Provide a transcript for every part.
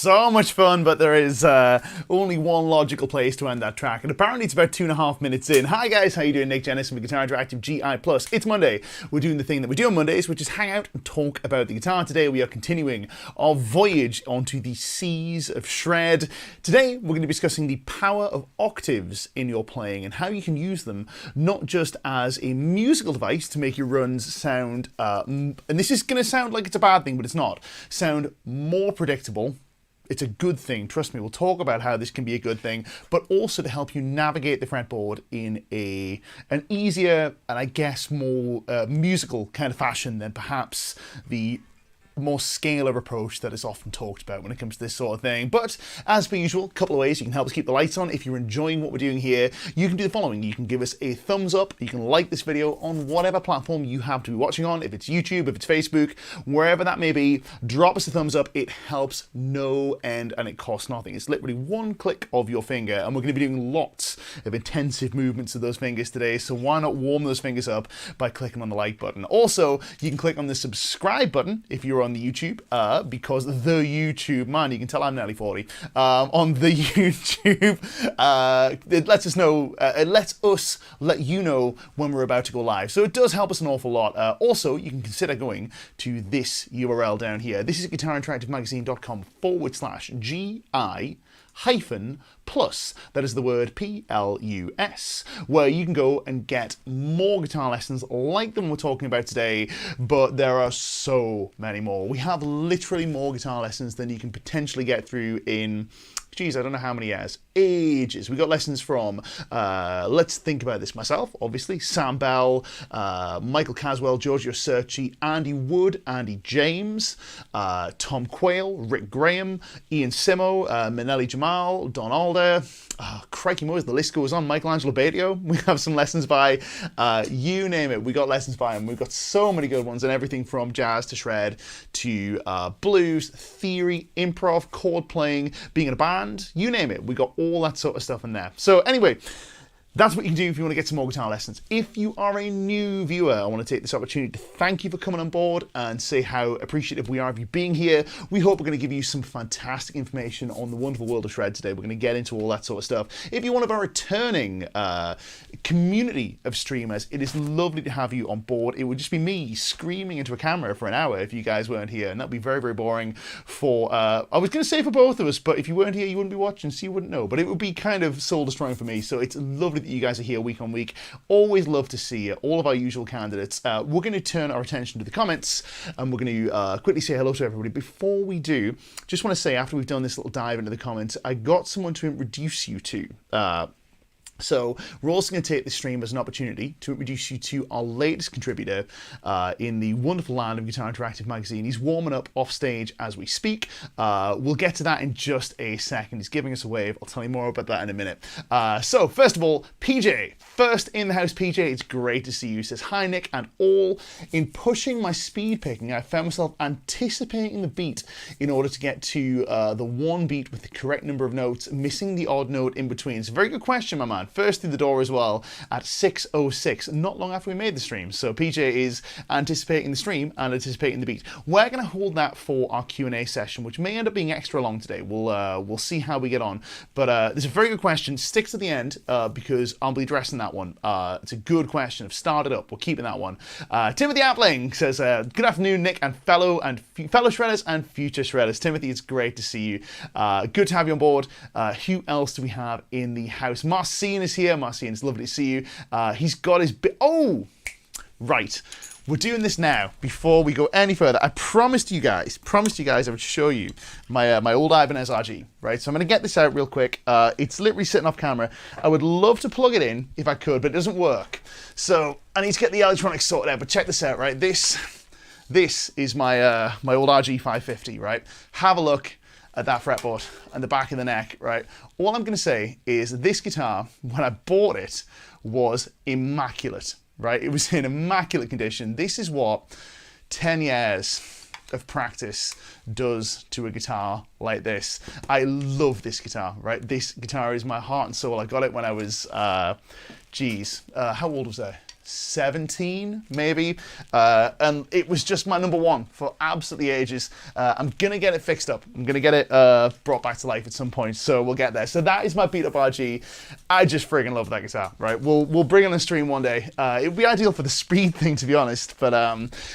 so much fun, but there is only one logical place to end that track, and apparently it's about 2.5 minutes in. Hi guys, how you doing? Nick Jennison with Guitar Interactive GI+. It's Monday. We're doing the thing that we do on Mondays, which is hang out and talk about the guitar. Today we are continuing our voyage onto the seas of shred. Today we're going to be discussing the power of octaves in your playing and how you can use them not just as a musical device to make your runs sound, and this is going to sound like it's a bad thing, but it's not, sound more predictable. It's a good thing, trust me, we'll talk about how this can be a good thing, but also to help you navigate the fretboard in an easier and I guess more musical kind of fashion than perhaps the more scalar approach that is often talked about when it comes to this sort of thing. But as per usual, a couple of ways you can help us keep the lights on. If you're enjoying what we're doing here, you can do the following. You can give us a thumbs up, you can like this video on whatever platform you have to be watching on, if it's YouTube, if it's Facebook, wherever that may be, drop us a thumbs up. It helps no end and it costs nothing. It's literally one click of your finger, and we're going to be doing lots of intensive movements of those fingers today, so why not warm those fingers up by clicking on the like button. Also, you can click on the subscribe button if you're on the YouTube, because the YouTube, man, you can tell I'm nearly 40, on the YouTube, it lets us know, it lets us let you know when we're about to go live. So it does help us an awful lot. Also, you can consider going to this URL down here. This is guitarinteractivemagazine.com/GI plus, that is the word PLUS, where you can go and get more guitar lessons like the one we're talking about today, but there are so many more. We have literally more guitar lessons than you can potentially get through in, geez, I don't know how many years, ages. We got lessons from, let's think about this myself, obviously, Sam Bell, Michael Caswell, Giorgio Cerci, Andy Wood, Andy James, Tom Quayle, Rick Graham, Ian Simo, Manelli Jamal, Don Alder, crikey Moors, the list goes on, Michelangelo Batio. We have some lessons by, you name it, we got lessons by him. We've got so many good ones, and everything from jazz to shred to blues, theory, improv, chord playing, being in a band, you name it. We got all that sort of stuff in there. So anyway, that's what you can do if you want to get some more guitar lessons. If you are a new viewer, I want to take this opportunity to thank you for coming on board and say how appreciative we are of you being here. We hope we're going to give you some fantastic information on the wonderful world of shred today. We're going to get into all that sort of stuff. If you're one of our returning community of streamers, it is lovely to have you on board. It would just be me screaming into a camera for an hour if you guys weren't here, and that'd be very, very boring for, I was going to say for both of us, but if you weren't here, you wouldn't be watching, so you wouldn't know. But it would be kind of soul-destroying for me, so it's lovely that you guys are here week on week. Always love to see all of our usual candidates. We're going to turn our attention to the comments, and we're going to quickly say hello to everybody. Before we do, just want to say, after we've done this little dive into the comments, I got someone to introduce you to. So we're also going to take this stream as an opportunity to introduce you to our latest contributor in the wonderful land of Guitar Interactive Magazine. He's warming up off stage as we speak. We'll get to that in just a second. He's giving us a wave. I'll tell you more about that in a minute. So first of all, PJ. First in the house, PJ. It's great to see you. He says, hi Nick and all. In pushing my speed picking, I found myself anticipating the beat in order to get to the one beat with the correct number of notes, missing the odd note in between. It's a very good question, my man. First through the door as well at 6:06, not long after we made the stream. So PJ is anticipating the stream and anticipating the beat. We're going to hold that for our Q&A session, which may end up being extra long today. We'll see how we get on. But there's a very good question. Stick to the end because I'll be addressing that one. It's a good question. I've started up. We're keeping that one. Timothy Appling says, good afternoon, Nick, and fellow shredders and future shredders. Timothy, it's great to see you. Good to have you on board. Who else do we have in the house? Marcin is here. Marcin, it's lovely to see you. He's got his oh, right. We're doing this now before we go any further. I promised you guys I would show you my old Ibanez RG, right? So I'm going to get this out real quick. It's literally sitting off camera. I would love to plug it in if I could, but it doesn't work. So I need to get the electronics sorted out, but check this out, right? This is my my old RG 550, right? Have a look at that fretboard and the back of the neck, right? All I'm going to say is this guitar, when I bought it, was immaculate, right? It was in immaculate condition. This is what 10 years of practice does to a guitar like this. I love this guitar, right? This guitar is my heart and soul. I got it when I was, how old was I? 17 maybe, and it was just my number one for absolutely ages. I'm gonna get it fixed up. I'm gonna get it brought back to life at some point, so we'll get there. So that is my beat up RG. I just friggin' love that guitar, right? We'll bring it on the stream one day. It would be ideal for the speed thing, to be honest, but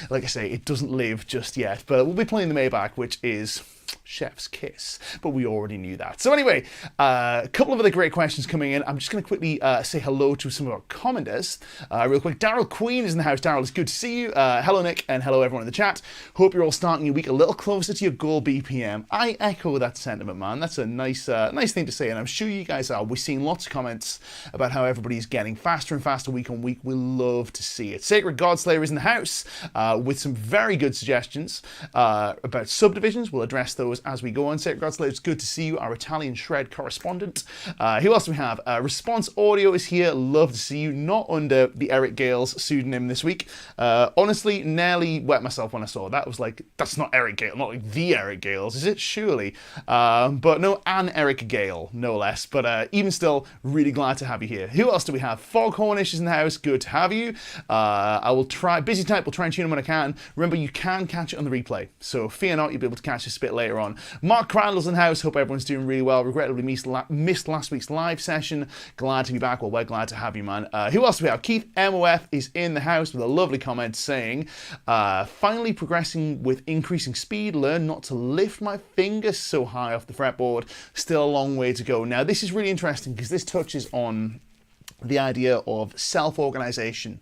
like I say, it doesn't live just yet. But we'll be playing the Maybach, which is chef's kiss, but we already knew that. So anyway, a couple of other great questions coming in. I'm just going to quickly say hello to some of our commenters real quick. Daryl Queen is in the house. Daryl, it's good to see you. Hello Nick, and hello everyone in the chat. Hope you're all starting your week a little closer to your goal BPM. I echo that sentiment, man. That's a nice thing to say, and I'm sure you guys are. We're seeing lots of comments about how everybody's getting faster and faster week on week. We love to see it. Sacred Godslayer is in the house with some very good suggestions about subdivisions. We'll address those as we go on. Sacred Godslayer, it's good to see you, our Italian Shred correspondent. Who else do we have? Response Audio is here. Love to see you. Not under the Eric Gales pseudonym this week. Honestly, nearly wet myself when I saw that. I was like, that's not Eric Gale, not like the Eric Gales, is it? Surely. But no, an Eric Gale, no less. But even still, really glad to have you here. Who else do we have? Foghornish is in the house. Good to have you. I will try, busy type, will try and tune him when I can. Remember, you can catch it on the replay, so fear not, you'll be able to catch this bit later on. Mark Crandall's in the house. Hope everyone's doing really well. Regrettably missed last week's live session. Glad to be back. Well, we're glad to have you, man. Who else do we have? Keith MOF is in the house with a lovely comment saying, finally progressing with increasing speed. Learn not to lift my fingers so high off the fretboard. Still a long way to go. Now, this is really interesting because this touches on the idea of self-organization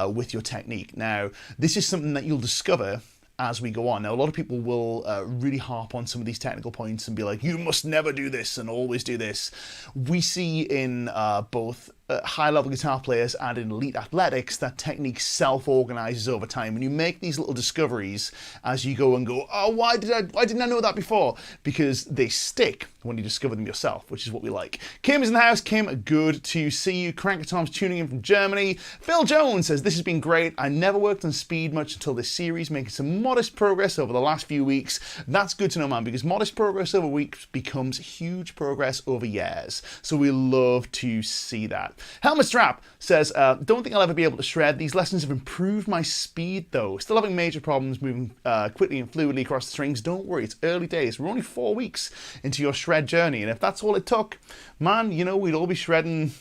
with your technique. Now, this is something that you'll discover as we go on. Now, a lot of people will really harp on some of these technical points and be like, you must never do this and always do this. We see in both high-level guitar players and in elite athletics that technique self-organizes over time, and you make these little discoveries as you go and go, oh, why didn't I know that before? Because they stick when you discover them yourself, which is what we like. Kim is in the house. Kim, good to see you. Cranker Tom's tuning in from Germany. Phil Jones says, this has been great. I never worked on speed much until this series, making some modest progress over the last few weeks. That's good to know, man, because modest progress over weeks becomes huge progress over years. So we love to see that. Helmet Strap says, don't think I'll ever be able to shred. These lessons have improved my speed, though. Still having major problems moving quickly and fluidly across the strings. Don't worry, it's early days. We're only 4 weeks into your shred journey, and if that's all it took, man, you know, we'd all be shredding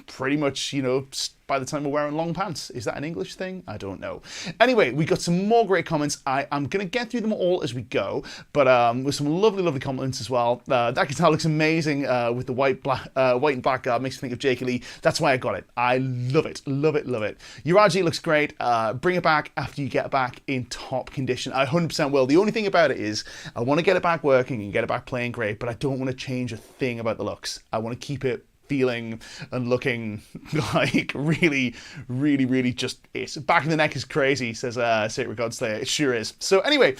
pretty much, you know, by the time we're wearing long pants. Is that an English thing? I don't know. Anyway, we got some more great comments. I'm going to get through them all as we go, but with some lovely, lovely comments as well. That guitar looks amazing with the white and black guard. Makes me think of Jake Lee. That's why I got it. I love it. Love it. Love it. Your RG looks great. Bring it back after you get it back in top condition. I 100% will. The only thing about it is I want to get it back working and get it back playing great, but I don't want to change a thing about the looks. I want to keep it feeling and looking like really, really, really just it. Back in the neck is crazy, says Sacred Godslayer. It sure is. So anyway,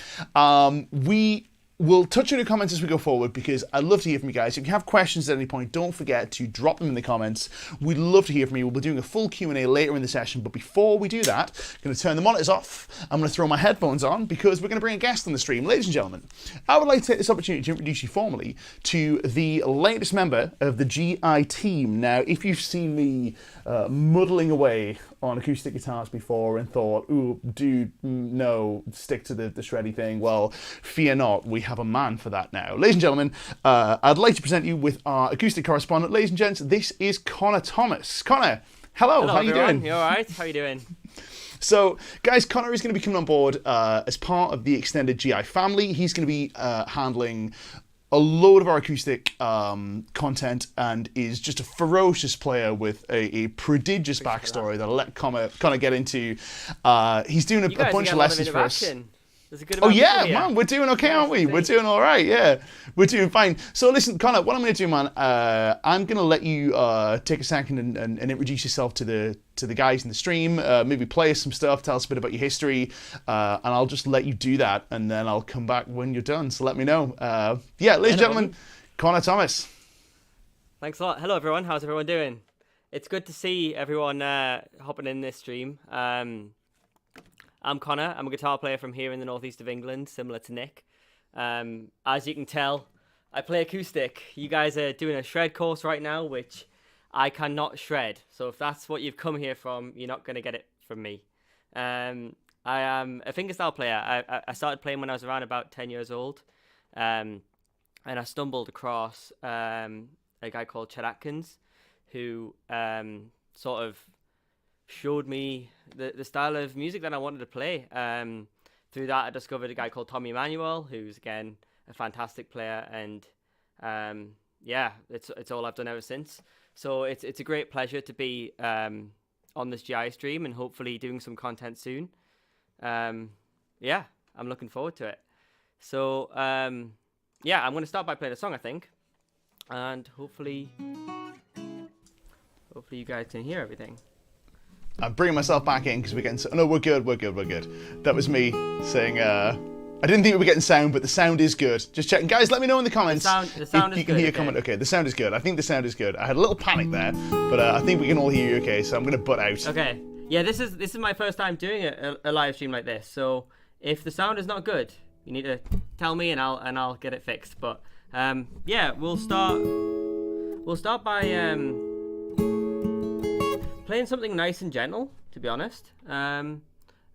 we'll touch on your comments as we go forward because I'd love to hear from you guys. If you have questions at any point, don't forget to drop them in the comments. We'd love to hear from you. We'll be doing a full Q&A later in the session, but before we do that, I'm going to turn the monitors off. I'm going to throw my headphones on because we're going to bring a guest on the stream. Ladies and gentlemen, I would like to take this opportunity to introduce you formally to the latest member of the GI team. Now, if you've seen me muddling away on acoustic guitars before and thought, ooh, dude, no, stick to the shreddy thing, well, fear not, we have a man for that now. Ladies and gentlemen, I'd like to present you with our acoustic correspondent. Ladies and gents, this is Connor Thomas. Connor, hello, how you doing? You all right? How you doing? So, guys, Connor is going to be coming on board as part of the extended GI family. He's going to be handling a load of our acoustic content and is just a ferocious player with a prodigious backstory that I'll let Connor get into. He's doing a bunch of lessons for us. There's a good Oh amount yeah, of people man, we're doing okay, aren't we? We're doing all right, yeah. We're doing fine. So listen, Connor, what I'm going to do, man, I'm going to let you take a second and introduce yourself to the guys in the stream, maybe play us some stuff, tell us a bit about your history, and I'll just let you do that, and then I'll come back when you're done, so let me know. Yeah, ladies and gentlemen, Connor Thomas. Thanks a lot. Hello, everyone. How's everyone doing? It's good to see everyone hopping in this stream. I'm Connor. I'm a guitar player from here in the northeast of England, similar to Nick. As you can tell, I play acoustic. You guys are doing a shred course right now, which I cannot shred. So if that's what you've come here from, you're not going to get it from me. I am a fingerstyle player. I started playing when I was around about 10 years old. And I stumbled across a guy called Chet Atkins, who sort of showed me the style of music that I wanted to play. Through that, I discovered a guy called Tommy Emmanuel, who's, again, a fantastic player. And yeah, it's all I've done ever since. So it's a great pleasure to be on this GI stream and hopefully doing some content soon. Yeah, I'm looking forward to it. So yeah, I'm going to start by playing a song, I think, and hopefully you guys can hear everything. I'm bringing myself back in because we're getting... No, we're good. That was me saying... I didn't think we were getting sound, but the sound is good. Just checking. Guys, let me know in the comments. The sound if is you can good, hear okay. comment. Okay, the sound is good. I think the sound is good. I had a little panic there, but I think we can all hear you okay, so I'm going to butt out. Okay. Yeah, this is my first time doing a live stream like this, so if the sound is not good, you need to tell me and I'll get it fixed. But yeah, we'll start by playing something nice and gentle, to be honest.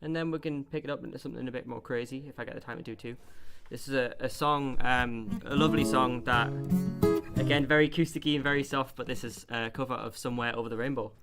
And then we can pick it up into something a bit more crazy if I get the time to do too. This is a song, a lovely song that, again, very acousticy and very soft, but this is a cover of Somewhere Over the Rainbow.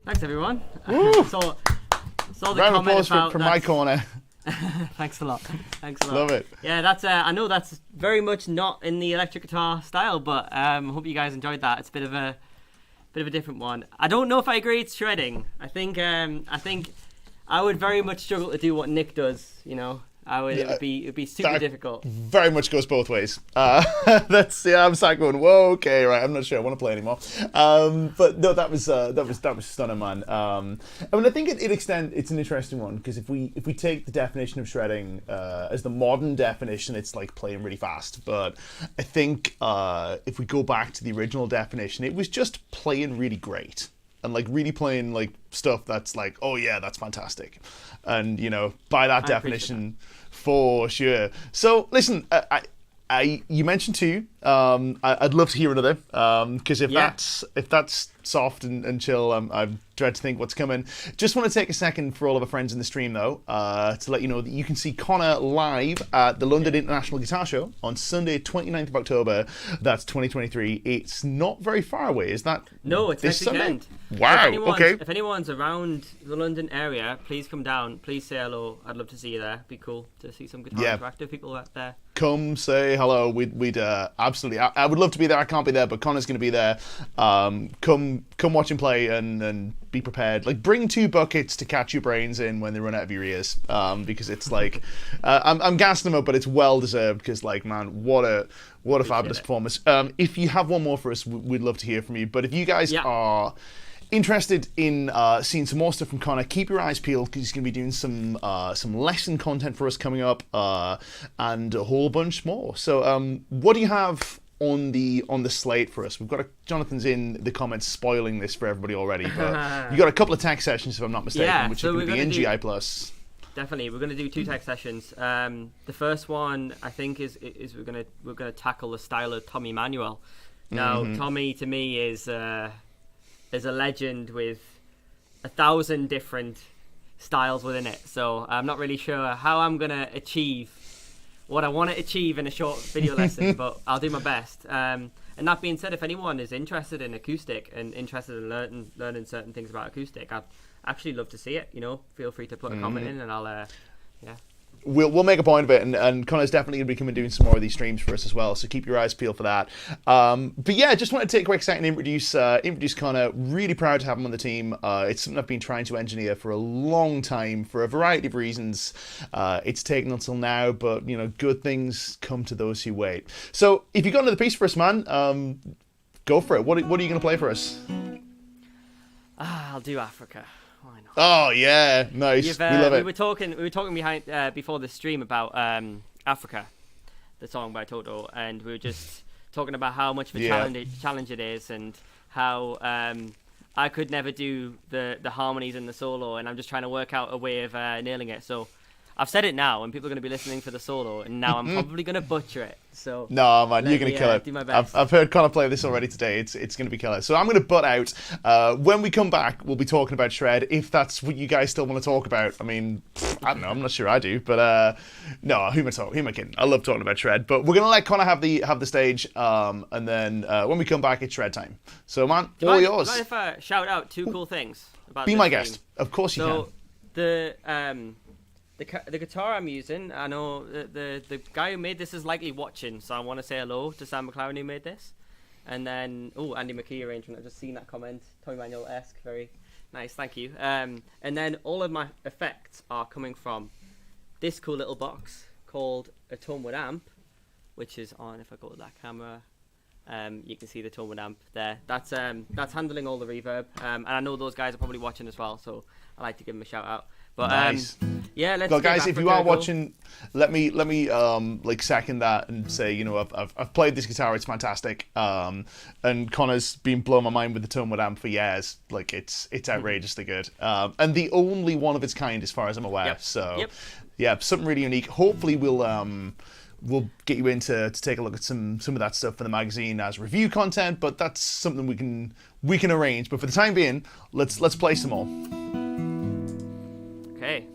Thanks, everyone. Woo! saw the Round of comment applause about from my corner. Thanks a lot. Thanks a lot. Love it. Yeah, that's. I know that's very much not in the electric guitar style, but I hope you guys enjoyed that. It's a bit of a different one. I don't know if I agree it's shredding. I think I would very much struggle to do what Nick does. You know, it'd be super difficult. Very much goes both ways. I'm sat going, whoa, okay, right. I'm not sure I want to play anymore. But no, that was stunning, man. I mean, I think it's an interesting one because if we take the definition of shredding as the modern definition, it's like playing really fast. But I think if we go back to the original definition, it was just playing really great. And like really playing like stuff that's like, oh yeah, that's fantastic, and you know, by that definition, for sure. So listen, you mentioned two. I'd love to hear another. Because if that's soft and chill, I dread to think what's coming. Just want to take a second for all of our friends in the stream though, to let you know that you can see Connor live at the London International Guitar Show on Sunday, 29th of October. That's 2023. It's not very far away, is that? No, it's this next Sunday? weekend. Wow. Okay. If anyone's around the London area, please come down. Please say hello. I'd love to see you there. It'd be cool to see some guitar interactive people out there. Come say hello. We'd absolutely. I would love to be there. I can't be there, but Connor's going to be there. Come watch him play and be prepared. Like, bring 2 buckets to catch your brains in when they run out of your ears. Because it's like, I'm gassing them up, but it's well deserved. Because like, man, what a fabulous performance. If you have one more for us, we'd love to hear from you. But if you guys are interested in seeing some more stuff from Connor, keep your eyes peeled because he's going to be doing some lesson content for us coming up, and a whole bunch more. So what do you have on the slate for us? We've got Jonathan's in the comments spoiling this for everybody already, but you got a couple of tech sessions, if I'm not mistaken, which are going to be in GI Plus. Definitely, we're going to do 2 tech sessions. The first one I think is we're going to tackle the style of Tommy Manuel. Now, Tommy to me is a legend with 1,000 different styles within it. So I'm not really sure how I'm going to achieve what I want to achieve in a short video lesson, but I'll do my best. And that being said, if anyone is interested in acoustic and interested in learning certain things about acoustic, I'd actually love to see it. You know, feel free to put a comment in, and I'll We'll make a point of it, and Connor's definitely going to be coming doing some more of these streams for us as well, so keep your eyes peeled for that. But yeah, just want to take a quick second and introduce Connor. Really proud to have him on the team. It's something I've been trying to engineer for a long time for a variety of reasons. It's taken until now, but you know, good things come to those who wait. So if you've got another piece for us, man, go for it. What are you going to play for us? I'll do Africa. Why not? Oh yeah, nice. We love it. We were talking behind before the stream about Africa, the song by Toto, and we were just talking about how much of a challenge it is, and how I could never do the harmonies and the solo, and I'm just trying to work out a way of nailing it. So I've said it now, and people are going to be listening for the solo, and now I'm probably going to butcher it. So no, man, you're going to kill it. Do my best. I've heard Connor play this already today. It's going to be killer. So I'm going to butt out. When we come back, we'll be talking about shred, if that's what you guys still want to talk about. I mean, I don't know. I'm not sure I do, but no, who am I kidding? I love talking about shred, but we're going to let Connor have the stage, and then when we come back, it's shred time. So man, all yours. Do you mind if I shout out 2 cool things about Be my guest. Of course you can. The guitar I'm using, I know the guy who made this is likely watching, so I want to say hello to Sam McLaren who made this. And then, Andy McKee arrangement, I've just seen that comment, Tommy Manuel-esque, very nice, thank you. And then all of my effects are coming from this cool little box called a Tonewood amp, which is on, if I go to that camera, you can see the Tonewood amp there. That's handling all the reverb, and I know those guys are probably watching as well, so I like to give them a shout out. But nice. Yeah, let's. Well, guys, if you are watching, let me like second that and say, you know, I've played this guitar, it's fantastic. And Connor's been blowing my mind with the Tonewood amp for years. Like it's outrageously good. And the only one of its kind, as far as I'm aware. Yep. So, yeah, something really unique. Hopefully, we'll get you in to take a look at some of that stuff for the magazine as review content. But that's something we can arrange. But for the time being, let's play some more. Okay.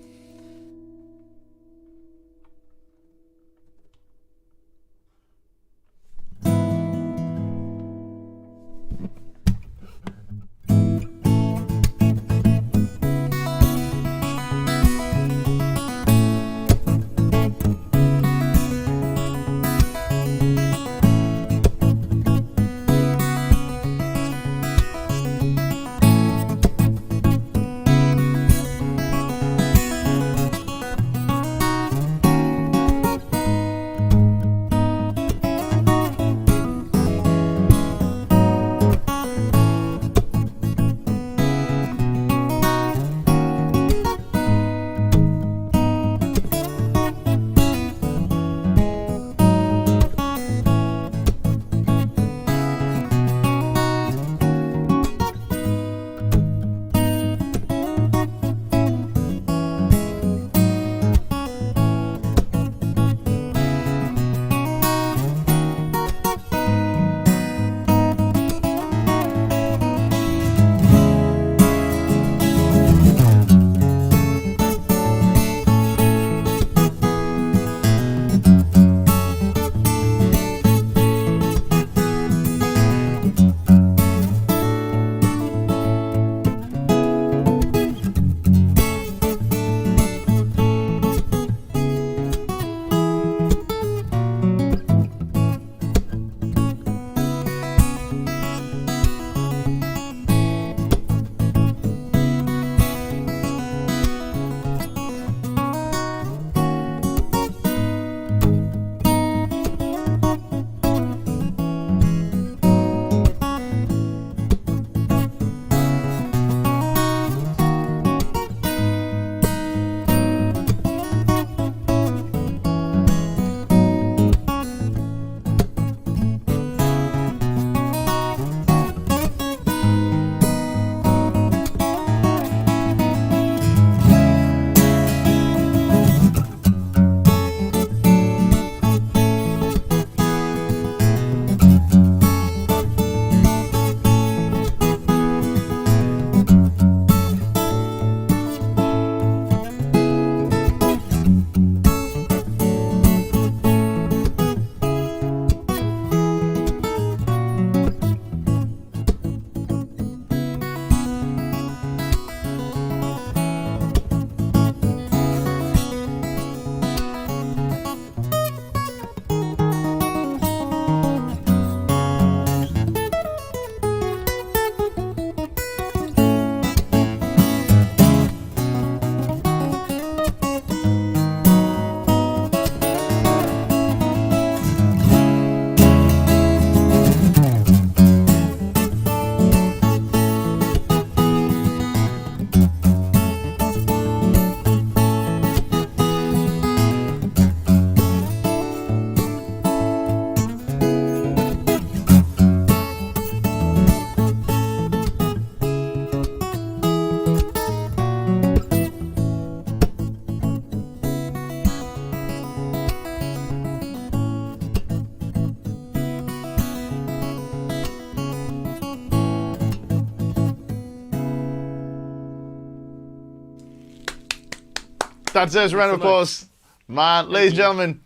That deserves a round of applause. Man, ladies and gentlemen,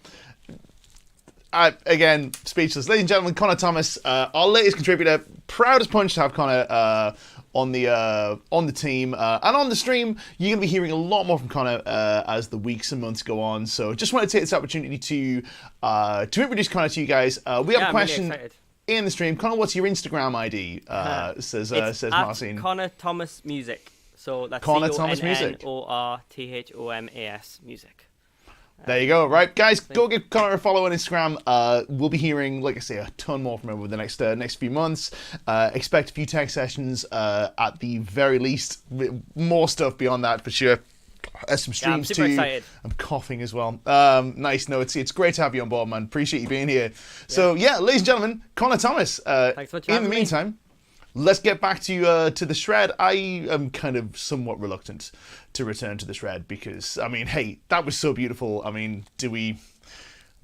again, speechless. Ladies and gentlemen, Connor Thomas, our latest contributor. Proud as punch to have Connor on the team and on the stream. You're going to be hearing a lot more from Connor as the weeks and months go on. So just want to take this opportunity to introduce Connor to you guys. We have a question really in the stream. Connor, what's your Instagram ID? Says Marcin. Connor Thomas Music. So that's Connor Thomas Music. CONNORTHOMAS Music. There you go. Right, guys, go give Connor a follow on Instagram. We'll be hearing, like I say, a ton more from him over the next few months. Expect a few tech sessions at the very least. More stuff beyond that for sure. Some streams I'm super excited. I'm coughing as well. Nice. No, it's great to have you on board, man. Appreciate you being here. So yeah, ladies and gentlemen, Connor Thomas. Thanks so much for in the meantime, let's get back to the shred. I am kind of somewhat reluctant to return to the shred because, I mean, hey, that was so beautiful. I mean, do we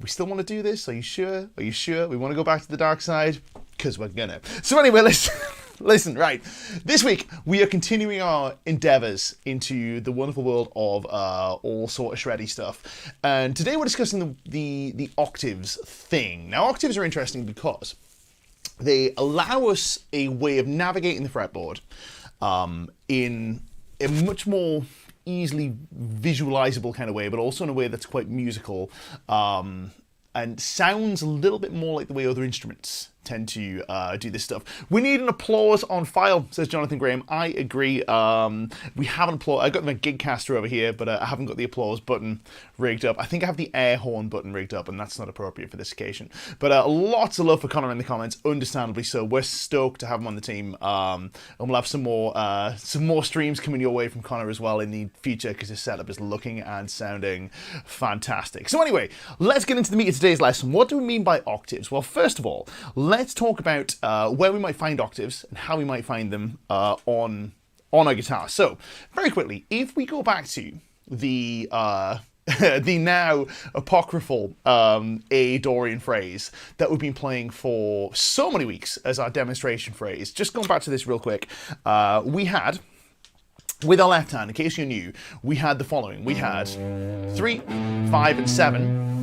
still want to do this? Are you sure? Are you sure? We want to go back to the dark side? Because we're gonna. So anyway, listen, right. This week, we are continuing our endeavors into the wonderful world of all sort of shreddy stuff. And today we're discussing the octaves thing. Now, octaves are interesting because they allow us a way of navigating the fretboard in a much more easily visualizable kind of way, but also in a way that's quite musical and sounds a little bit more like the way other instruments tend to do this stuff. We need an applause on file, says Jonathan Graham. I agree. We haven't applaud. I got my Gigcaster over here, but I haven't got the applause button rigged up. I think I have the air horn button rigged up, and that's not appropriate for this occasion. But lots of love for Connor in the comments, understandably so. We're stoked to have him on the team, and we'll have some more streams coming your way from Connor as well in the future because his setup is looking and sounding fantastic. So anyway, let's get into the meat of today's lesson. What do we mean by octaves? Well, first of all, let's talk about where we might find octaves and how we might find them on our guitar. So, very quickly, if we go back to the the now apocryphal A Dorian phrase that we've been playing for so many weeks as our demonstration phrase, just going back to this real quick, we had, with our left hand, in case you're new, we had the following. We had 3, 5, and 7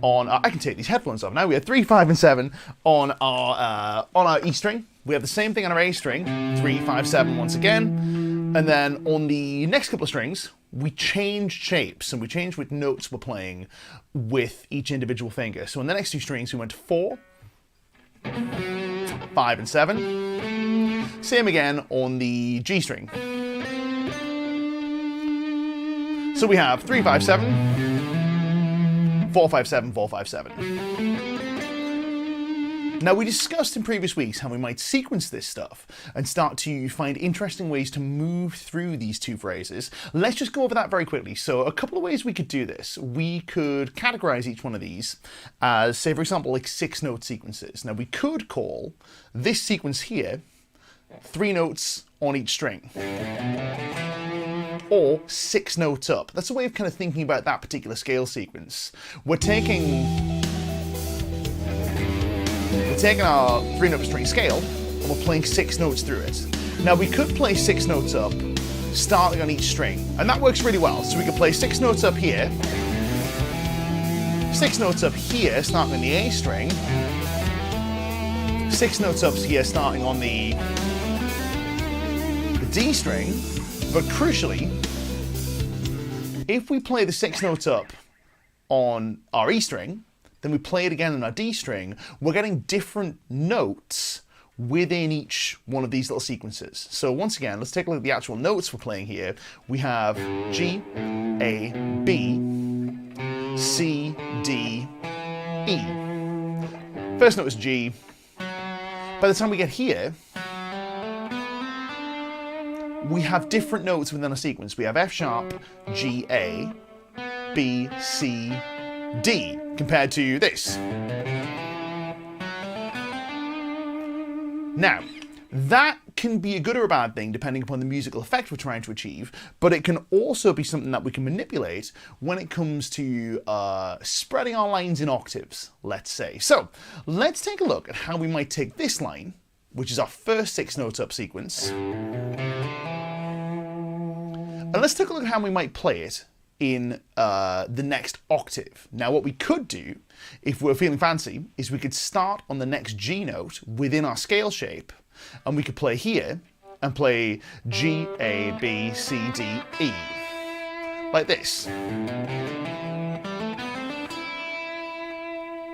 on I can take these headphones off now. We had 3, 5, and 7 on our E string. We have the same thing on our A string, 3, 5, 7 once again. And then on the next couple of strings, we changed shapes and we changed which notes we're playing with each individual finger. So on the next two strings, we went to 4, 5, and 7. Same again on the G string. So we have 3, 5, 7. 4, 5, 7, 4, 5, 7. Now, we discussed in previous weeks how we might sequence this stuff and start to find interesting ways to move through these two phrases. Let's just go over that very quickly. So a couple of ways we could do this. We could categorize each one of these as, say, for example, like 6-note sequences. Now, we could call this sequence here 3 notes on each string, or 6 notes up. That's a way of kind of thinking about that particular scale sequence. We're taking our 3-note string scale and we're playing 6 notes through it. Now we could play 6 notes up starting on each string, and that works really well. So we could play 6 notes up here, 6 notes up here starting on the A string, 6 notes up here starting on the D string. But crucially, if we play the 6 notes up on our E string, then we play it again on our D string, we're getting different notes within each one of these little sequences. So once again, let's take a look at the actual notes we're playing here. We have G, A, B, C, D, E. First note is G. By the time we get here, we have different notes within a sequence. We have F sharp, G, A, B, C, D, compared to this. Now, that can be a good or a bad thing depending upon the musical effect we're trying to achieve, but it can also be something that we can manipulate when it comes to spreading our lines in octaves, let's say. So, let's take a look at how we might take this line, which is our first 6 notes up sequence, and let's take a look at how we might play it in the next octave. Now what we could do, if we're feeling fancy, is we could start on the next G note within our scale shape, and we could play here and play G, A, B, C, D, E, like this.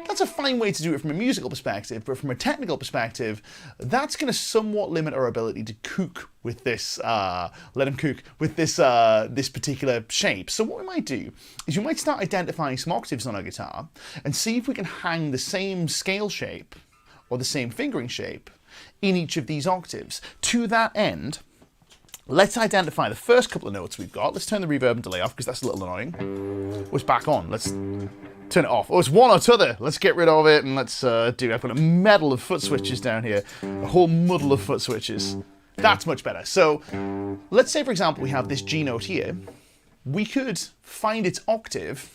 That's a fine way to do it from a musical perspective, but from a technical perspective, that's going to somewhat limit our ability to cook with this, let him cook with this, this particular shape. So what we might do is we might start identifying some octaves on our guitar and see if we can hang the same scale shape or the same fingering shape in each of these octaves. To that end, let's identify the first couple of notes we've got. Let's turn the reverb and delay off because that's a little annoying. Oh, it's back on. Let's turn it off. Oh, it's one or t'other. Let's get rid of it and let's do. I've got a medal of foot switches down here. A whole muddle of foot switches. That's much better. So let's say, for example, we have this G note here. We could find its octave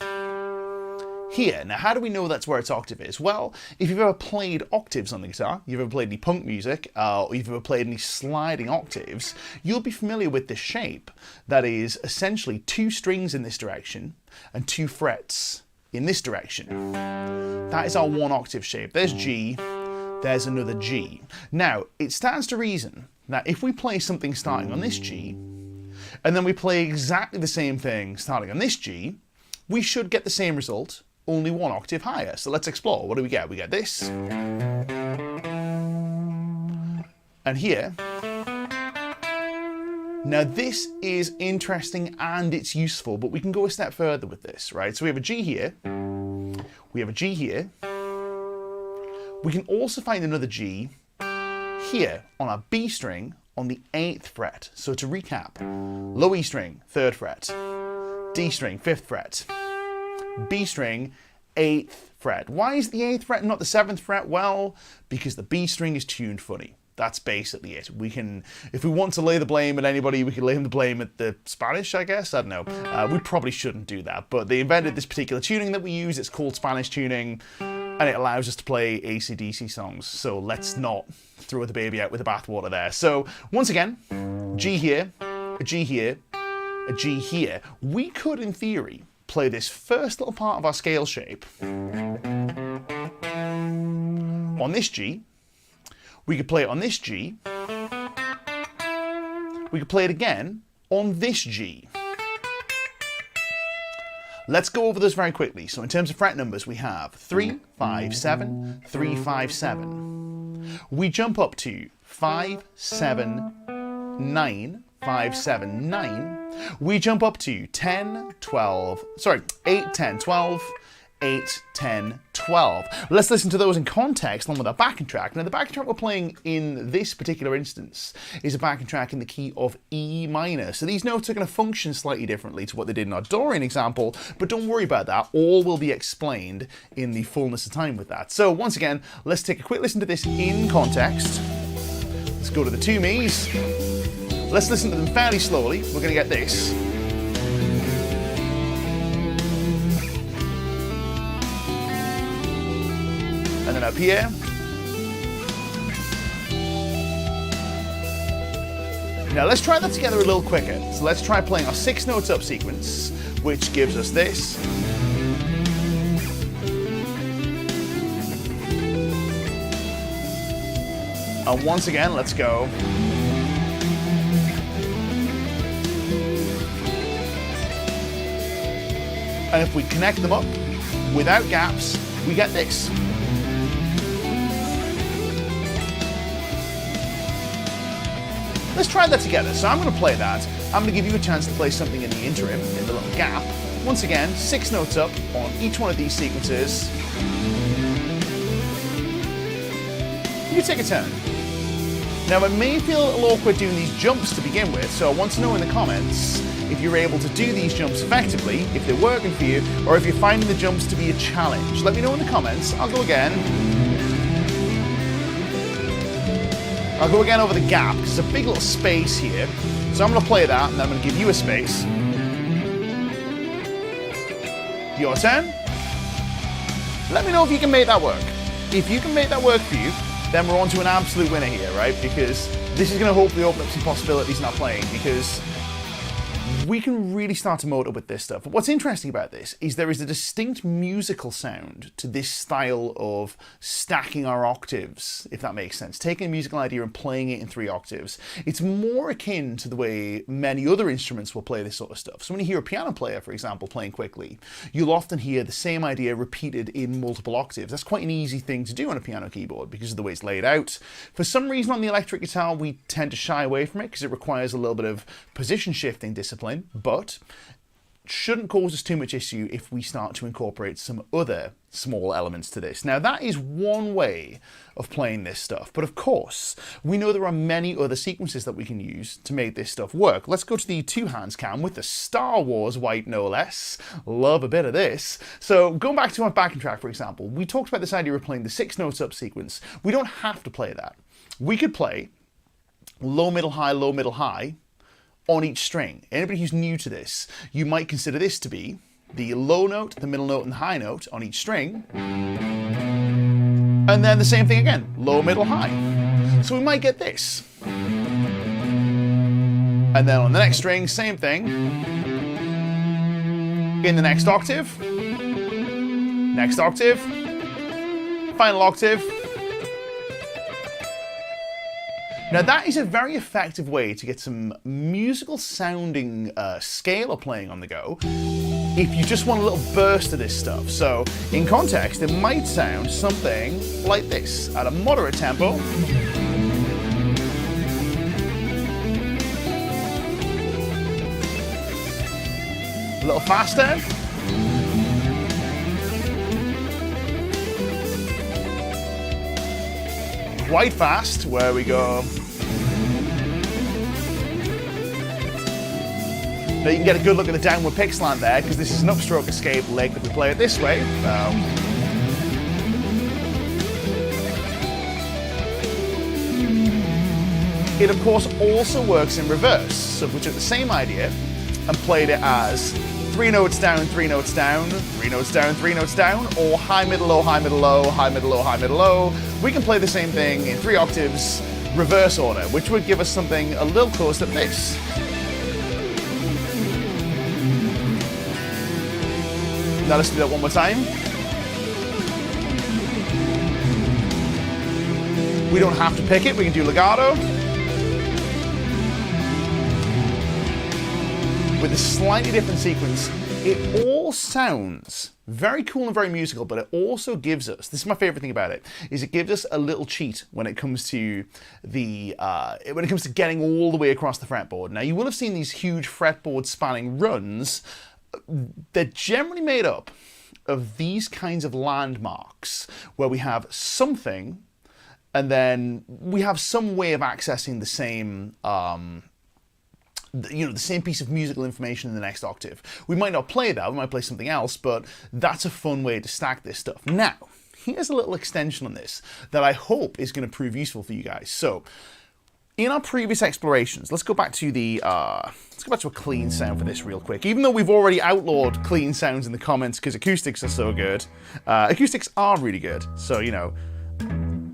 here. Now, how do we know that's where its octave is? Well, if you've ever played octaves on the guitar, you've ever played any punk music, or you've ever played any sliding octaves, you'll be familiar with this shape that is essentially 2 strings in this direction and 2 frets in this direction. That is our 1 octave shape. There's G, there's another G. Now, it stands to reason that if we play something starting on this G, and then we play exactly the same thing starting on this G, we should get the same result, only 1 octave higher. So let's explore. What do we get? We get this. And here. Now this is interesting and it's useful, but we can go a step further with this, right? So we have a G here. We have a G here. We can also find another G here on our B string on the 8th fret. So to recap, low E string, 3rd fret, D string, 5th fret, B string, 8th fret. Why is the 8th fret not the 7th fret? Well, because the B string is tuned funny. That's basically it. We can, if we want to lay the blame at anybody, we can lay the blame at the Spanish, I guess. I don't know. We probably shouldn't do that, but they invented this particular tuning that we use. It's called Spanish tuning, and it allows us to play AC/DC songs. So let's not throw the baby out with the bathwater there. So once again, G here, a G here, a G here. We could, in theory, play this first little part of our scale shape on this G. We could play it on this G. We could play it again on this G. Let's go over those very quickly. So in terms of fret numbers, we have 3, 5, 7, 3, 5, 7. We jump up to 5, 7, 9, 5, 7, 9. We jump up to 10, 12, sorry, 8, 10, 12, 8, 10, 12. Let's listen to those in context along with our backing track. Now the backing track we're playing in this particular instance is a backing track in the key of E minor. So these notes are going to function slightly differently to what they did in our Dorian example, but don't worry about that. All will be explained in the fullness of time with that. So once again, let's take a quick listen to this in context. Let's go to the 2 me's. Let's listen to them fairly slowly. We're going to get this. And then up here. Now let's try that together a little quicker. So let's try playing our 6 notes up sequence, which gives us this. And once again, let's go. And if we connect them up without gaps, we get this. Let's try that together. So I'm going to play that. I'm going to give you a chance to play something in the interim, in the little gap. Once again, 6 notes up on each one of these sequences. You take a turn. Now it may feel a little awkward doing these jumps to begin with, so I want to know in the comments if you're able to do these jumps effectively, if they're working for you, or if you're finding the jumps to be a challenge. Let me know in the comments. I'll go again. I'll go again over the gap, because there's a big little space here. So I'm going to play that, and then I'm going to give you a space. Your turn. Let me know if you can make that work. If you can make that work for you, then we're on to an absolute winner here, right? Because this is going to hopefully open up some possibilities in our playing, because we can really start to motor with this stuff. But what's interesting about this is there is a distinct musical sound to this style of stacking our octaves, if that makes sense. Taking a musical idea and playing it in 3 octaves. It's more akin to the way many other instruments will play this sort of stuff. So when you hear a piano player, for example, playing quickly, you'll often hear the same idea repeated in multiple octaves. That's quite an easy thing to do on a piano keyboard because of the way it's laid out. For some reason on the electric guitar, we tend to shy away from it because it requires a little bit of position shifting discipline, but shouldn't cause us too much issue if we start to incorporate some other small elements to this. Now that is one way of playing this stuff, but of course we know there are many other sequences that we can use to make this stuff work. Let's go to the 2 hands cam with the Star Wars wipe, no less. Love a bit of this. So going back to our backing track, for example, we talked about this idea of playing the 6 notes up sequence. We don't have to play that. We could play low, middle, high on each string. Anybody who's new to this, you might consider this to be the low note, the middle note, and the high note on each string. And then the same thing again, low, middle, high. So we might get this. And then on the next string, same thing. In the next octave, final octave. Now that is a very effective way to get some musical sounding scalar playing on the go if you just want a little burst of this stuff. So in context, it might sound something like this at a moderate tempo. A little faster. Quite fast, where we go. Now you can get a good look at the downward pick slant there, because this is an upstroke escape lick if we play it this way. So. It of course also works in reverse, so if we took the same idea and played it as 3 notes down, 3 notes down, 3 notes down, 3 notes down, or high, middle, low, high, middle, low, high, middle, low, high, middle, low, we can play the same thing in 3 octaves, reverse order, which would give us something a little closer to this. Now let's do that one more time. We don't have to pick it, we can do legato. With a slightly different sequence, it all sounds very cool and very musical, but it also gives us, this is my favorite thing about it, is it gives us a little cheat when it comes to the, getting all the way across the fretboard. Now you will have seen these huge fretboard spanning runs. They're generally made up of these kinds of landmarks where we have something and then we have some way of accessing the same the same piece of musical information in the next octave. We might not play that, we might play something else, but that's a fun way to stack this stuff. Now, here's a little extension on this that I hope is going to prove useful for you guys. So, in our previous explorations, let's go back to a clean sound for this real quick. Even though we've already outlawed clean sounds in the comments because acoustics are so good, acoustics are really good. So,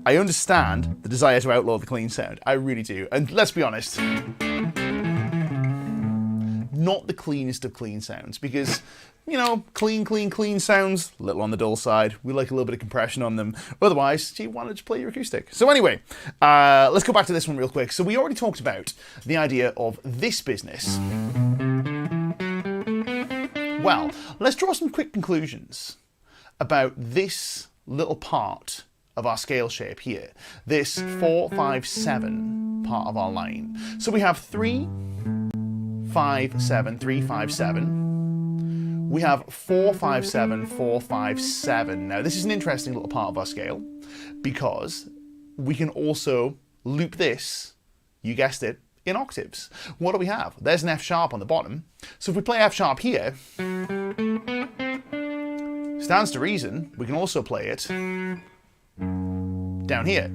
I understand the desire to outlaw the clean sound. I really do. And let's be honest, not the cleanest of clean sounds because, clean sounds, a little on the dull side. We like a little bit of compression on them. Otherwise, you want to just play your acoustic. So anyway, let's go back to this one real quick. So we already talked about the idea of this business. Well, let's draw some quick conclusions about this little part of our scale shape here. This 4, 5, 7 part of our line. So we have 3, 5, 7, 3, 5, 7. We have 4, 5, 7, 4, 5, 7. Now this is an interesting little part of our scale because we can also loop this, you guessed it, in octaves. What do we have? There's an F sharp on the bottom. So if we play F sharp here, stands to reason, we can also play it down here,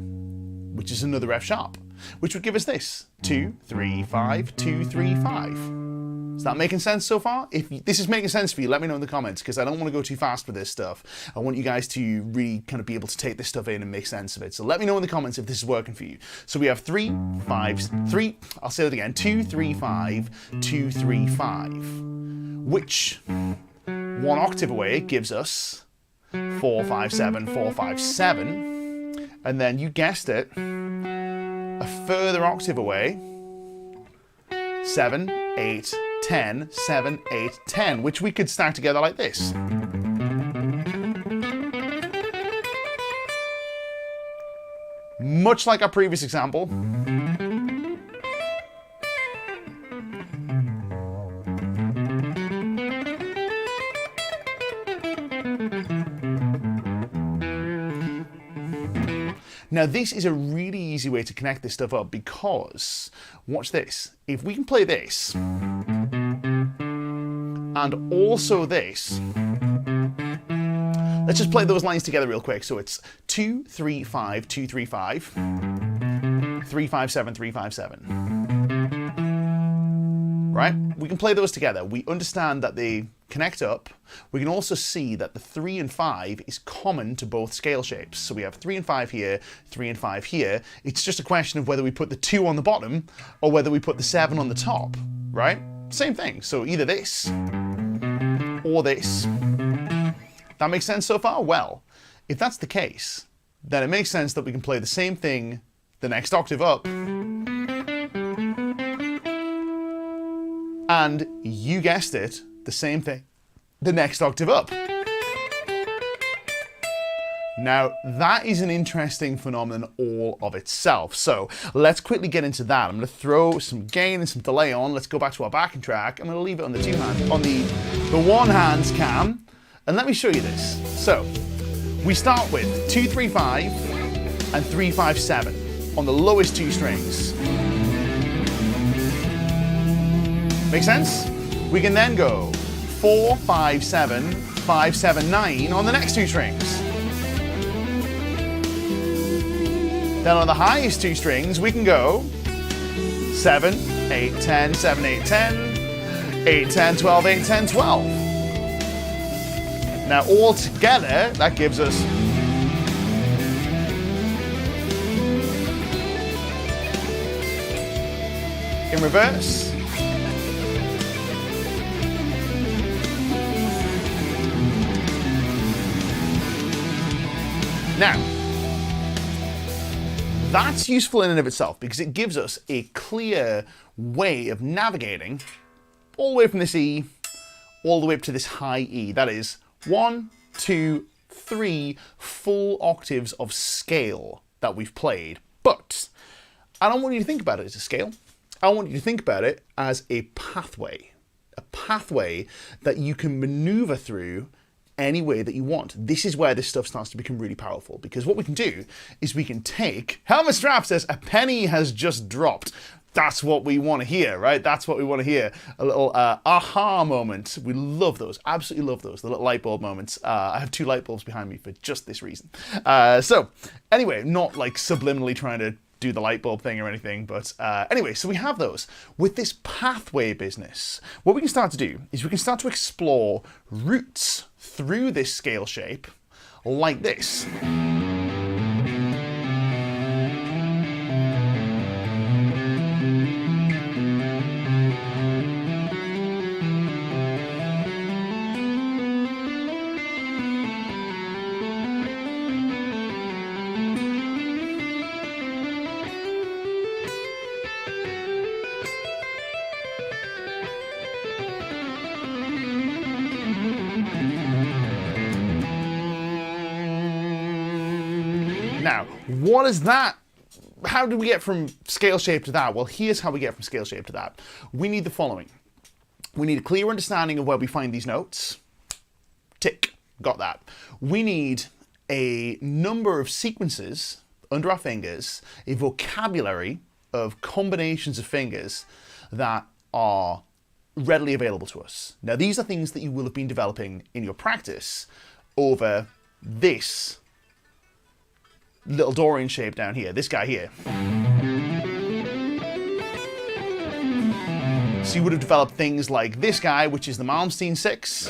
which is another F sharp, which would give us this 2, 3, 5, 2, 3, 5. Is that making sense so far? If this is making sense for you, let me know in the comments, because I don't want to go too fast with this stuff. I want you guys to really kind of be able to take this stuff in and make sense of it. So let me know in the comments if this is working for you. So we have 3, 5, 3, I'll say that again, 2, 3, 5, 2, 3, 5, which one octave away gives us 4, 5, 7, 4, 5, 7. And then you guessed it, a further octave away, 7, 8, 10, 7, 8, 10, which we could stack together like this. Much like our previous example. Now this is a really easy way to connect this stuff up, because, watch this, if we can play this, and also this, let's just play those lines together real quick. So it's 2, 3, 5, 2, 3, 5, 3, 5, 7, 3, 5, 7. Right? We can play those together. We understand that they connect up. We can also see that the 3 and 5 is common to both scale shapes. So we have 3 and 5 here, 3 and 5 here. It's just a question of whether we put the 2 on the bottom or whether we put the 7 on the top, right? Same thing. So either this or this. That makes sense so far? Well, if that's the case, then it makes sense that we can play the same thing the next octave up. And you guessed it, the same thing the next octave up. Now, that is an interesting phenomenon all of itself. So let's quickly get into that. I'm going to throw some gain and some delay on. Let's go back to our backing track. I'm going to leave it on the the one hands cam. And let me show you this. So we start with 2, 3, 5 and 3, 5, 7 on the lowest 2 strings. Make sense? We can then go 4, 5, 7, 5, 7, 9 on the next 2 strings. Then on the highest 2 strings, we can go 7, 8, 10, 7, 8, 10, 8, 10, 12, 8, 10, 12. Now all together, that gives us in reverse. Now, that's useful in and of itself because it gives us a clear way of navigating all the way from this E all the way up to this high E. That is 1, 2, 3 full octaves of scale that we've played. But I don't want you to think about it as a scale. I want you to think about it as a pathway that you can maneuver through any way that you want. This is where this stuff starts to become really powerful, because what we can do is we can take, Helmet Strap says, a penny has just dropped. That's what we want to hear, right? That's what we want to hear. A little aha moment. We love those, absolutely love those, the little light bulb moments. I have 2 light bulbs behind me for just this reason. So anyway, not like subliminally trying to do the light bulb thing or anything, but anyway, so we have those. With this pathway business, what we can start to do is we can start to explore routes through this scale shape like this. Now, what is that? How do we get from scale shape to that? Well, here's how we get from scale shape to that. We need the following. We need a clear understanding of where we find these notes. Tick, got that. We need a number of sequences under our fingers, a vocabulary of combinations of fingers that are readily available to us. Now, these are things that you will have been developing in your practice over this little Dorian shape down here, this guy here. So you would have developed things like this guy, which is the Malmsteen 6.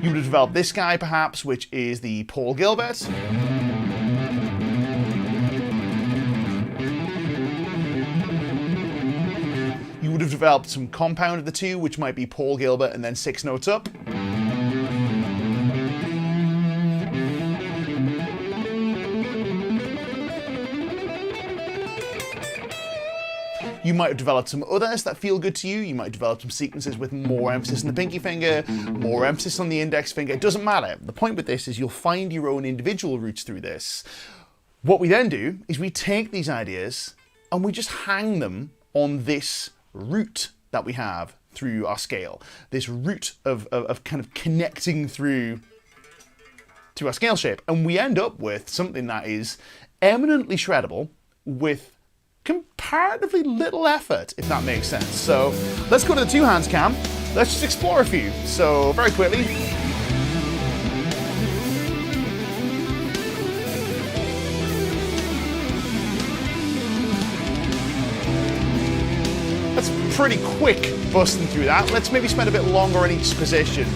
You would have developed this guy, perhaps, which is the Paul Gilbert. You would have developed some compound of the two, which might be Paul Gilbert and then 6 notes up. You might have developed some others that feel good to you. You might develop some sequences with more emphasis on the pinky finger, more emphasis on the index finger. It doesn't matter. The point with this is you'll find your own individual routes through this. What we then do is we take these ideas and we just hang them on this route that we have through our scale. This route of kind of connecting through to our scale shape. And we end up with something that is eminently shreddable with comparatively little effort, if that makes sense. So let's go to the 2 hands cam. Let's just explore a few. So very quickly. That's pretty quick busting through that. Let's maybe spend a bit longer in each position.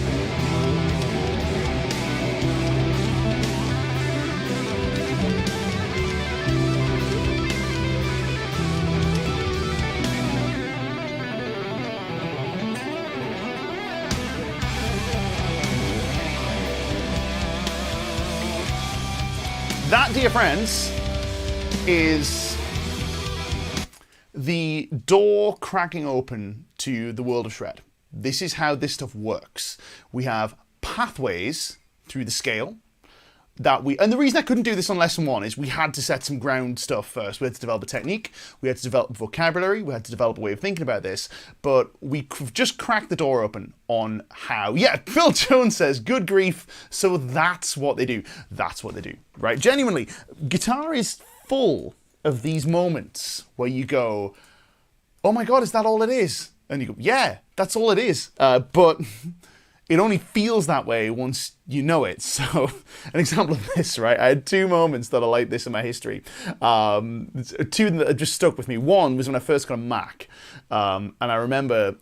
That, dear friends, is the door cracking open to the world of shred. This is how this stuff works. We have pathways through the scale that and the reason I couldn't do this on lesson 1 is we had to set some ground stuff first. We had to develop a technique, we had to develop vocabulary, we had to develop a way of thinking about this, but we just cracked the door open on how. Yeah, Phil Jones says, good grief, so that's what they do. That's what they do, right? Genuinely, guitar is full of these moments where you go, oh my God, is that all it is? And you go, yeah, that's all it is. But it only feels that way once you know it. So an example of this, right? I had 2 moments that are like this in my history. 2 that just stuck with me. One was when I first got a Mac. And I remember,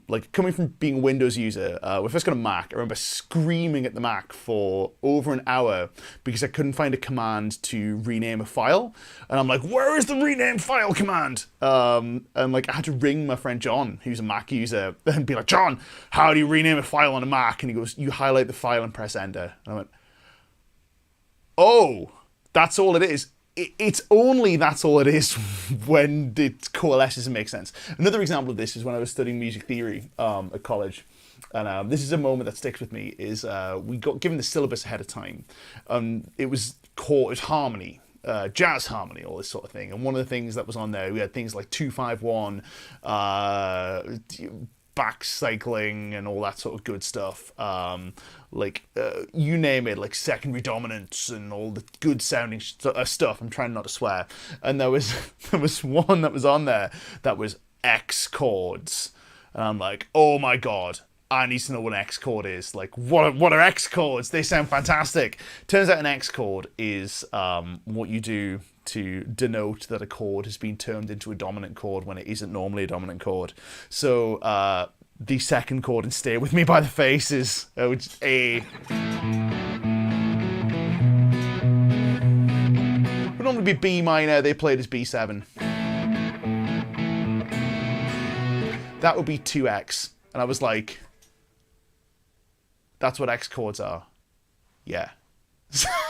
like coming from being a Windows user, when I first got a Mac, I remember screaming at the Mac for over an hour because I couldn't find a command to rename a file. And I'm like, where is the rename file command? And like I had to ring my friend John, who's a Mac user, and be like, John, how do you rename a file on a Mac? And he goes, you highlight the file and press enter. And I went, oh, that's all it is. It's only that's all it is when it coalesces and makes sense. Another example of this is when I was studying music theory at college. And this is a moment that sticks with me, is we got given the syllabus ahead of time. It was harmony, jazz harmony, all this sort of thing. And one of the things that was on there, we had things like 2-5-1, back cycling and all that sort of good stuff. You name it, like secondary dominance and all the good sounding stuff. I'm trying not to swear. And there was one that was on there that was X chords. And I'm like, oh my God, I need to know what an X chord is. Like, what are X chords? They sound fantastic. Turns out an X chord is what you do to denote that a chord has been turned into a dominant chord when it isn't normally a dominant chord. So the second chord in Stay With Me by the Face is which is A. Would normally be B minor, they played as B7. That would be 2X. And I was like, that's what X chords are. Yeah.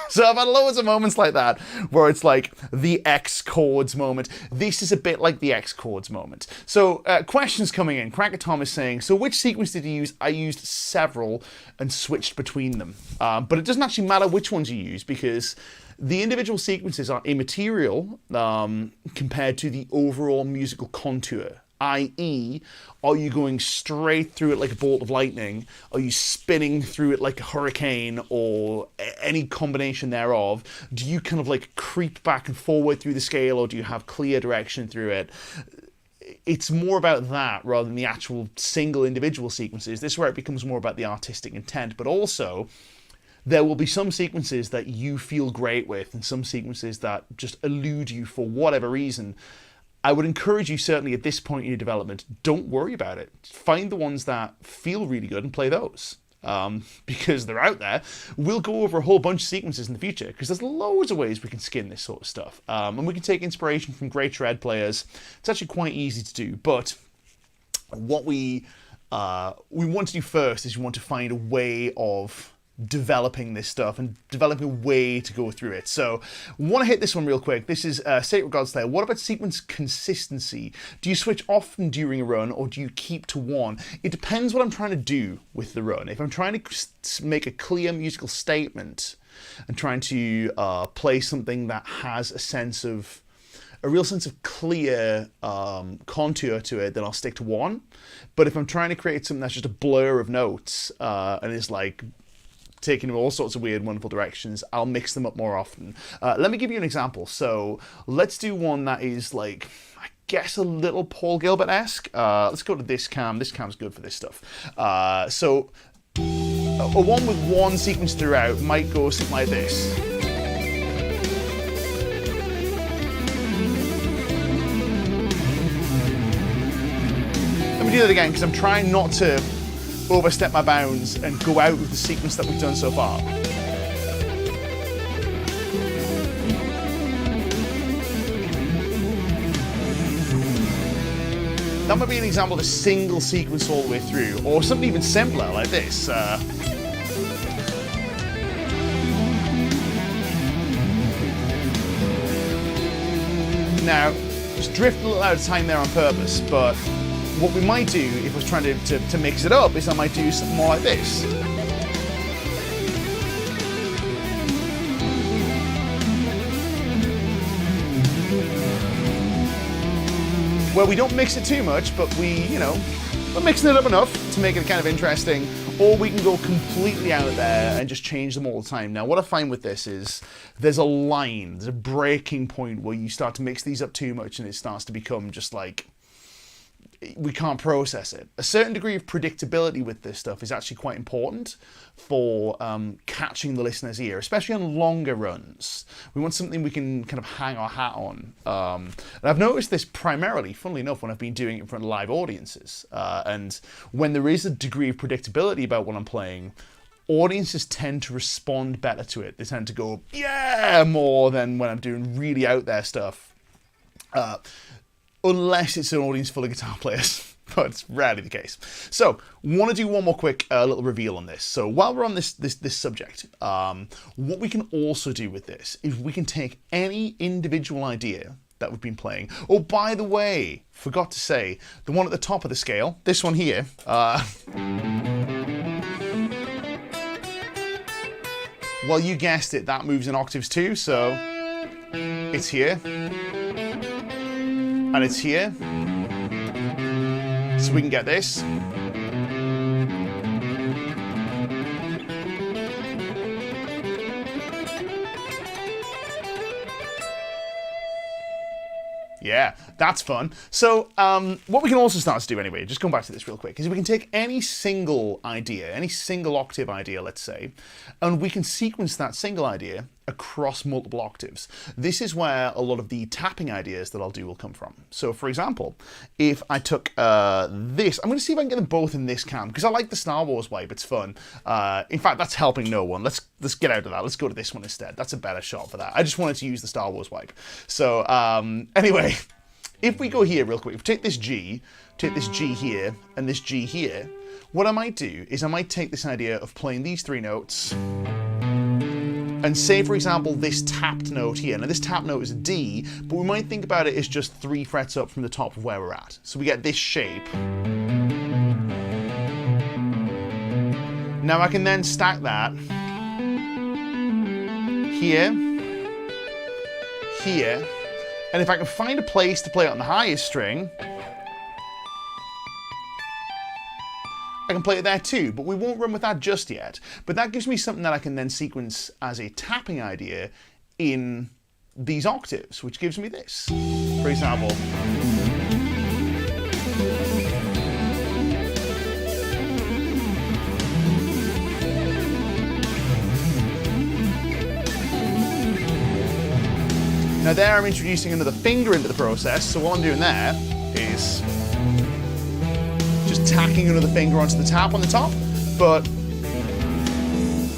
So I've had loads of moments like that where it's like the X chords moment. This is a bit like the X chords moment. So questions coming in. Cracker Tom is saying, so which sequence did you use? I used several and switched between them. But it doesn't actually matter which ones you use because the individual sequences are immaterial compared to the overall musical contour. I.e., are you going straight through it like a bolt of lightning? Are you spinning through it like a hurricane or any combination thereof? Do you kind of like creep back and forward through the scale or do you have clear direction through it? It's more about that rather than the actual single individual sequences. This is where it becomes more about the artistic intent, but also there will be some sequences that you feel great with and some sequences that just elude you for whatever reason. I would encourage you, certainly at this point in your development, don't worry about it. Find the ones that feel really good and play those. Because they're out there. We'll go over a whole bunch of sequences in the future, because there's loads of ways we can skin this sort of stuff. And we can take inspiration from great shred players. It's actually quite easy to do, but what we want to do first is we want to find a way of developing this stuff and developing a way to go through it. So I want to hit this one real quick. This is Sacred Gods Slayer. What about sequence consistency? Do you switch often during a run, or do you keep to one? It depends what I'm trying to do with the run. If I'm trying to make a clear musical statement and trying to play something that has a real sense of clear contour to it, then I'll stick to one. But if I'm trying to create something that's just a blur of notes and is like taking all sorts of weird, wonderful directions, I'll mix them up more often. Let me give you an example. So let's do one that is like, I guess, a little Paul Gilbert-esque. Let's go to this cam. This cam's good for this stuff. So a one with one sequence throughout might go something like this. Let me do that again, because I'm trying not to overstep my bounds and go out with the sequence that we've done so far. That might be an example of a single sequence all the way through, or something even simpler like this. Now, just drift a little out of time there on purpose, but what we might do, if I was trying to mix it up, is I might do something more like this. Where we don't mix it too much, but we're mixing it up enough to make it kind of interesting, or we can go completely out there and just change them all the time. Now, what I find with this is there's a breaking point where you start to mix these up too much and it starts to become just like, we can't process it. A certain degree of predictability with this stuff is actually quite important for catching the listener's ear, especially on longer runs. We want something we can kind of hang our hat on. And I've noticed this primarily, funnily enough, when I've been doing it in front of live audiences. And when there is a degree of predictability about what I'm playing, audiences tend to respond better to it. They tend to go, yeah, more than when I'm doing really out there stuff. Unless it's an audience full of guitar players, but it's rarely the case. So, want to do one more quick little reveal on this. So, while we're on this subject, what we can also do with this is we can take any individual idea that we've been playing. Oh, by the way, forgot to say, the one at the top of the scale, this one here, well, you guessed it, that moves in octaves too, so it's here. And it's here, so we can get this. Yeah, that's fun. So what we can also start to do anyway, just going back to this real quick, is we can take any single idea, any single octave idea, let's say, and we can sequence that single idea across multiple octaves. This is where a lot of the tapping ideas that I'll do will come from. So for example, if I took this, I'm going to see if I can get them both in this cam, because I like the Star Wars wipe, it's fun. In fact, that's helping no one. Let's get out of that. Let's go to this one instead. That's a better shot for that. I just wanted to use the Star Wars wipe. So anyway, if we go here real quick, if we take this G here, and this G here, what I might do is I might take this idea of playing these three notes, and say, for example, this tapped note here. Now, this tapped note is a D, but we might think about it as just 3 frets up from the top of where we're at. So we get this shape. Now, I can then stack that here, here, and if I can find a place to play it on the highest string, I can play it there too, but we won't run with that just yet. But that gives me something that I can then sequence as a tapping idea in these octaves, which gives me this, for example. Now there I'm introducing another finger into the process, so what I'm doing there is just tacking another finger onto the tap on the top, but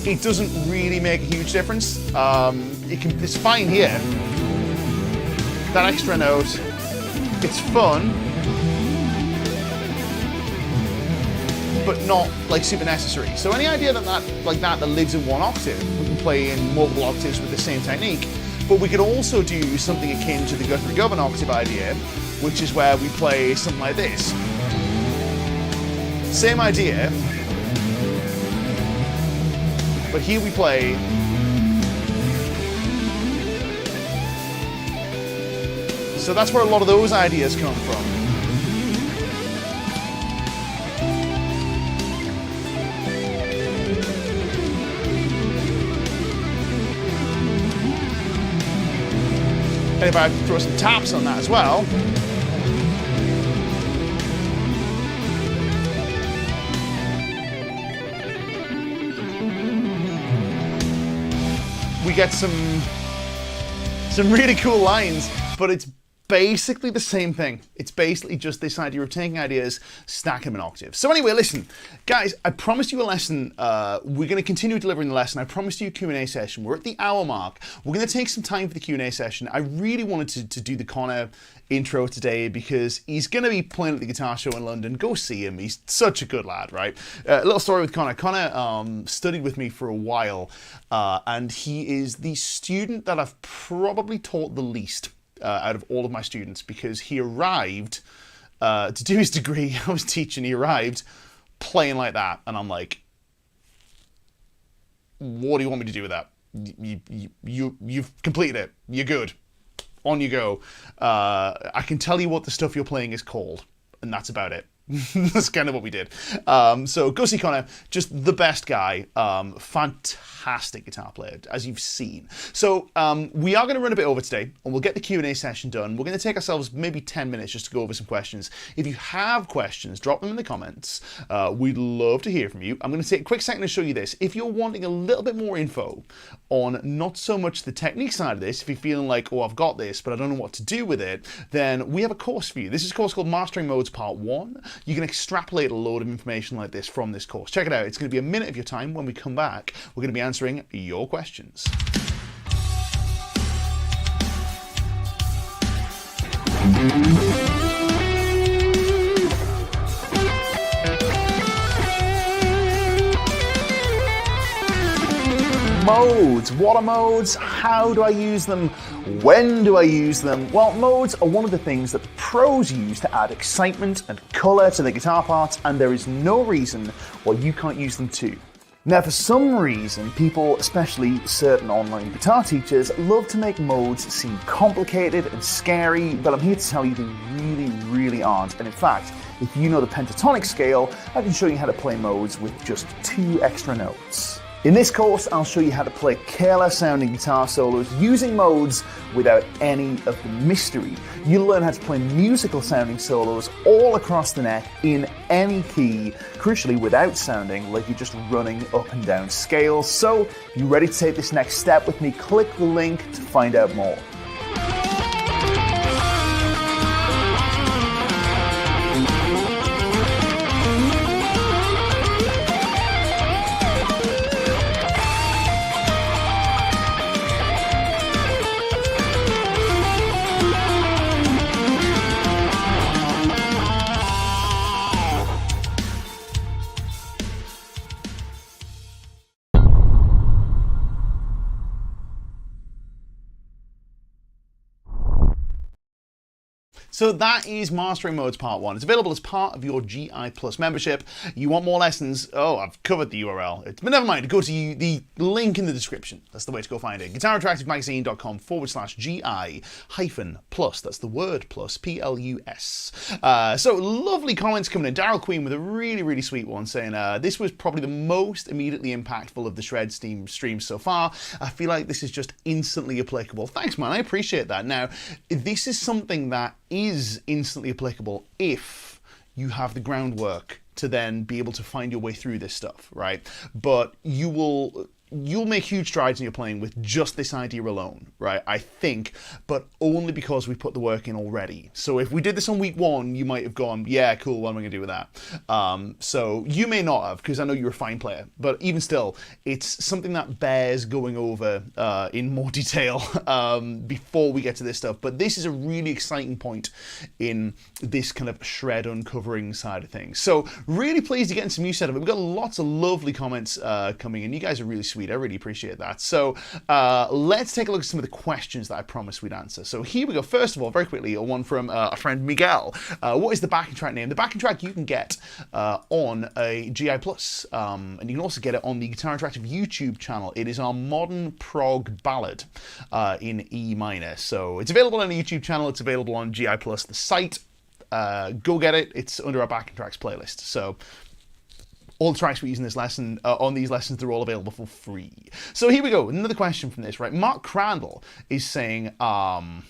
it doesn't really make a huge difference. It's fine here. That extra note, it's fun, but not like super necessary. So any idea that lives in one octave, we can play in multiple octaves with the same technique, but we could also do something akin to the Guthrie Govan octave idea, which is where we play something like this. Same idea, but here we play so that's where a lot of those ideas come from. And if I throw some taps on that as well, we get some really cool lines, but it's basically the same thing. It's basically just this idea of taking ideas, stacking them in octaves. So anyway, listen, guys, I promised you a lesson. We're going to continue delivering the lesson. I promised you a Q&A session. We're at the hour mark. We're going to take some time for the Q&A session. I really wanted to do the Connor intro today because he's going to be playing at the guitar show in London. Go see him. He's such a good lad, right? A little story with Connor. Connor studied with me for a while, and he is the student that I've probably taught the least out of all of my students, because he arrived to do his degree. I was teaching. He arrived playing like that, and I'm like, "What do you want me to do with that? You've completed it. You're good. On you go. I can tell you what the stuff you're playing is called, and that's about it." That's kind of what we did. So go see Connor, just the best guy, fantastic guitar player, as you've seen. So we are going to run a bit over today, and we'll get the Q&A session done. We're going to take ourselves maybe 10 minutes just to go over some questions. If you have questions, drop them in the comments. We'd love to hear from you. I'm going to take a quick second to show you this. If you're wanting a little bit more info on not so much the technique side of this, if you're feeling like, oh, I've got this, but I don't know what to do with it, then we have a course for you. This is a course called Mastering Modes Part 1. You can extrapolate a load of information like this from this course. Check it out. It's going to be a minute of your time. When we come back, we're going to be answering your questions. Modes. What are modes? How do I use them? When do I use them? Well, modes are one of the things that the pros use to add excitement and colour to the guitar parts, and there is no reason why you can't use them too. Now, for some reason, people, especially certain online guitar teachers, love to make modes seem complicated and scary, but I'm here to tell you they really, really aren't. And in fact, if you know the pentatonic scale, I can show you how to play modes with just 2 extra notes. In this course, I'll show you how to play killer sounding guitar solos using modes without any of the mystery. You'll learn how to play musical sounding solos all across the neck in any key, crucially without sounding like you're just running up and down scales. So, if you're ready to take this next step with me, click the link to find out more. So that is Mastering Modes Part 1. It's available as part of your GI Plus membership. You want more lessons? Oh, I've covered the URL. But never mind, go to the link in the description. That's the way to go find it. GuitarAttractiveMagazine.com/GI-plus. That's the word plus, P-L-U-S. So lovely comments coming in. Daryl Queen with a really, really sweet one saying, this was probably the most immediately impactful of the Shred Steam streams so far. I feel like this is just instantly applicable. Thanks, man. I appreciate that. Now, this is something that is instantly applicable if you have the groundwork to then be able to find your way through this stuff, right? But you will you'll make huge strides in your playing with just this idea alone, right? I think, but only because we put the work in already. So if we did this on week 1, you might have gone, yeah, cool, what am I going to do with that? So you may not have, because I know you're a fine player, but even still, it's something that bears going over in more detail before we get to this stuff. But this is a really exciting point in this kind of shred uncovering side of things. So really pleased to get into some new setup. We've got lots of lovely comments coming in. You guys are really sweet. I really appreciate that. So let's take a look at some of the questions that I promised we'd answer. So here we go. First of all, very quickly, one from a friend, Miguel. What is the backing track name? The backing track you can get on a GI Plus, and you can also get it on the Guitar Interactive YouTube channel. It is our modern prog ballad in E minor. So it's available on the YouTube channel. It's available on GI Plus, the site. Go get it. It's under our backing tracks playlist. So all the tracks we use in this lesson, on these lessons, they're all available for free. So here we go. Another question from this, right? Mark Crandall is saying, I've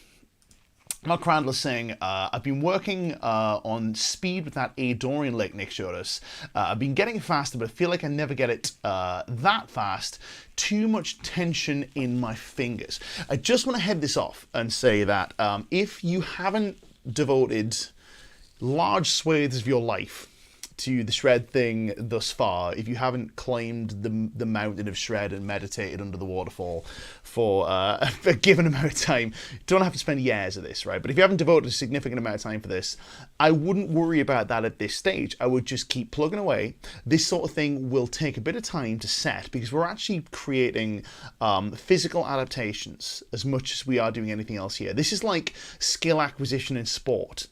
been working on speed with that A Dorian lick Nick showed us. I've been getting it faster, but I feel like I never get it that fast. Too much tension in my fingers. I just want to head this off and say that if you haven't devoted large swathes of your life to the shred thing thus far, if you haven't claimed the mountain of shred and meditated under the waterfall for a given amount of time, you don't have to spend years of this, right? But if you haven't devoted a significant amount of time for this, I wouldn't worry about that at this stage. I would just keep plugging away. This sort of thing will take a bit of time to set because we're actually creating physical adaptations as much as we are doing anything else here. This is like skill acquisition in sport,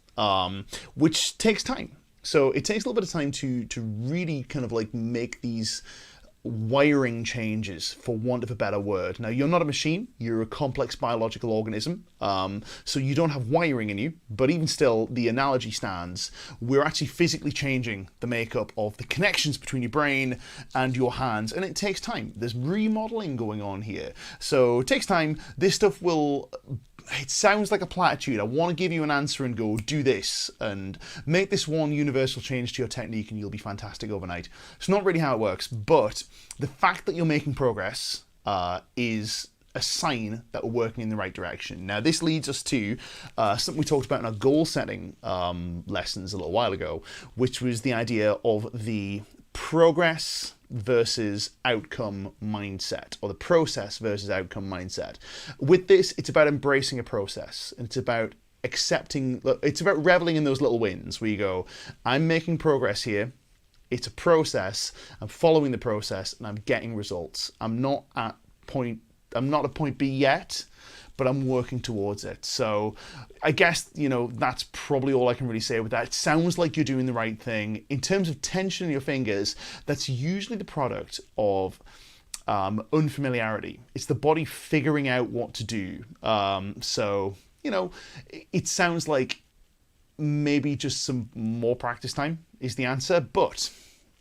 which takes time. So it takes a little bit of time to really kind of like make these wiring changes, for want of a better word. Now, you're not a machine, you're a complex biological organism, so you don't have wiring in you, but even still, the analogy stands. We're actually physically changing the makeup of the connections between your brain and your hands, and it takes time. There's remodeling going on here. So it takes time. This stuff will... It sounds like a platitude. I want to give you an answer and go, do this, and make this one universal change to your technique and you'll be fantastic overnight. It's not really how it works, but the fact that you're making progress is a sign that we're working in the right direction. Now, this leads us to something we talked about in our goal setting lessons a little while ago, which was the idea of the progress versus outcome mindset, or the process versus outcome mindset. With this, it's about embracing a process, and it's about accepting, it's about reveling in those little wins where you go, I'm making progress here, it's a process, I'm following the process, and I'm getting results. I'm not at point B yet, but I'm working towards it. So I guess, that's probably all I can really say with that. It sounds like you're doing the right thing. In terms of tension in your fingers, that's usually the product of unfamiliarity. It's the body figuring out what to do. So, it sounds like maybe just some more practice time is the answer, but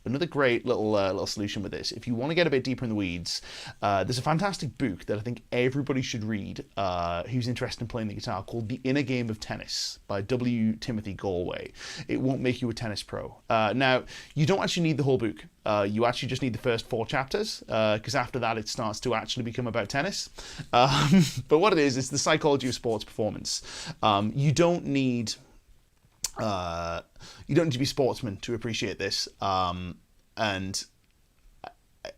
another great little solution with this. If you want to get a bit deeper in the weeds, there's a fantastic book that I think everybody should read who's interested in playing the guitar, called The Inner Game of Tennis by W. Timothy Galway. It won't make you a tennis pro. Now, you don't actually need the whole book. You actually just need the first 4 chapters, because after that it starts to actually become about tennis. But what it is, it's the psychology of sports performance. You don't need to be a sportsman to appreciate this, and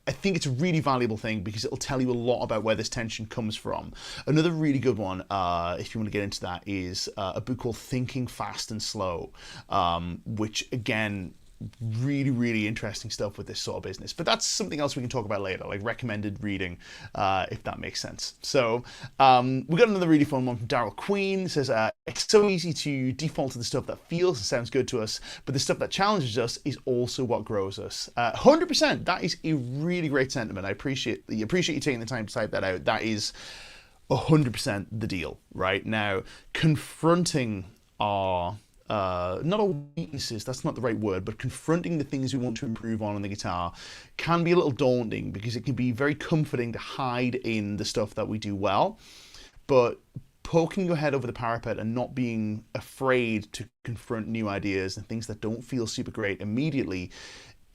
I think it's a really valuable thing because it'll tell you a lot about where this tension comes from. Another really good one, if you want to get into that, is a book called Thinking Fast and Slow, which again, really, really interesting stuff with this sort of business. But that's something else we can talk about later, like recommended reading, if that makes sense. So we got another really fun one from Daryl Queen. It says, it's so easy to default to the stuff that feels and sounds good to us, but the stuff that challenges us is also what grows us. 100%. That is a really great sentiment. I appreciate you taking the time to type that out. That is 100% the deal right now. Confronting our not our weaknesses, that's not the right word, but confronting the things we want to improve on the guitar can be a little daunting, because it can be very comforting to hide in the stuff that we do well, but poking your head over the parapet and not being afraid to confront new ideas and things that don't feel super great immediately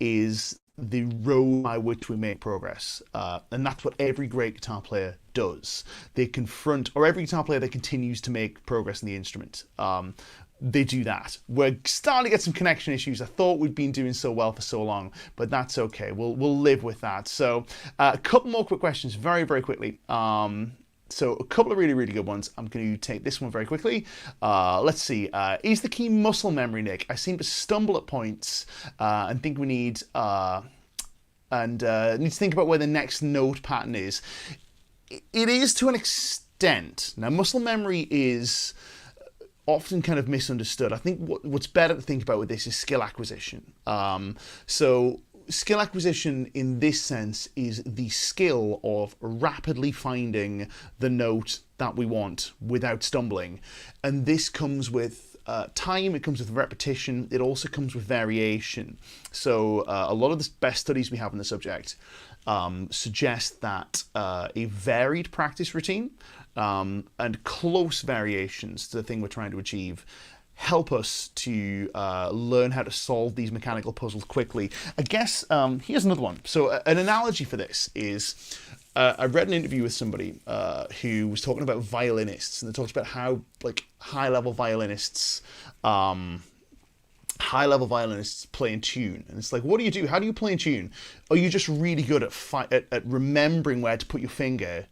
is the road by which we make progress. And that's what every great guitar player does. They confront, or every guitar player that continues to make progress in the instrument. They do that. We're starting to get some connection issues. I thought we'd been doing so well for so long, but that's okay. We'll live with that. So a couple more quick questions very, very quickly. So a couple of really, really good ones. I'm going to take this one very quickly. Let's see. Is the key muscle memory, Nick? I seem to stumble at points and think we need to think about where the next note pattern is. It is to an extent. Now, muscle memory is often kind of misunderstood. I think what's better to think about with this is skill acquisition. So skill acquisition in this sense is the skill of rapidly finding the note that we want without stumbling. And this comes with time, it comes with repetition, it also comes with variation. So a lot of the best studies we have on the subject suggest that a varied practice routine and close variations to the thing we're trying to achieve help us to learn how to solve these mechanical puzzles quickly. I guess here's another one. So an analogy for this is I read an interview with somebody who was talking about violinists, and they talked about how high-level violinists play in tune. And it's like, what do you do? How do you play in tune? Are you just really good at remembering where to put your finger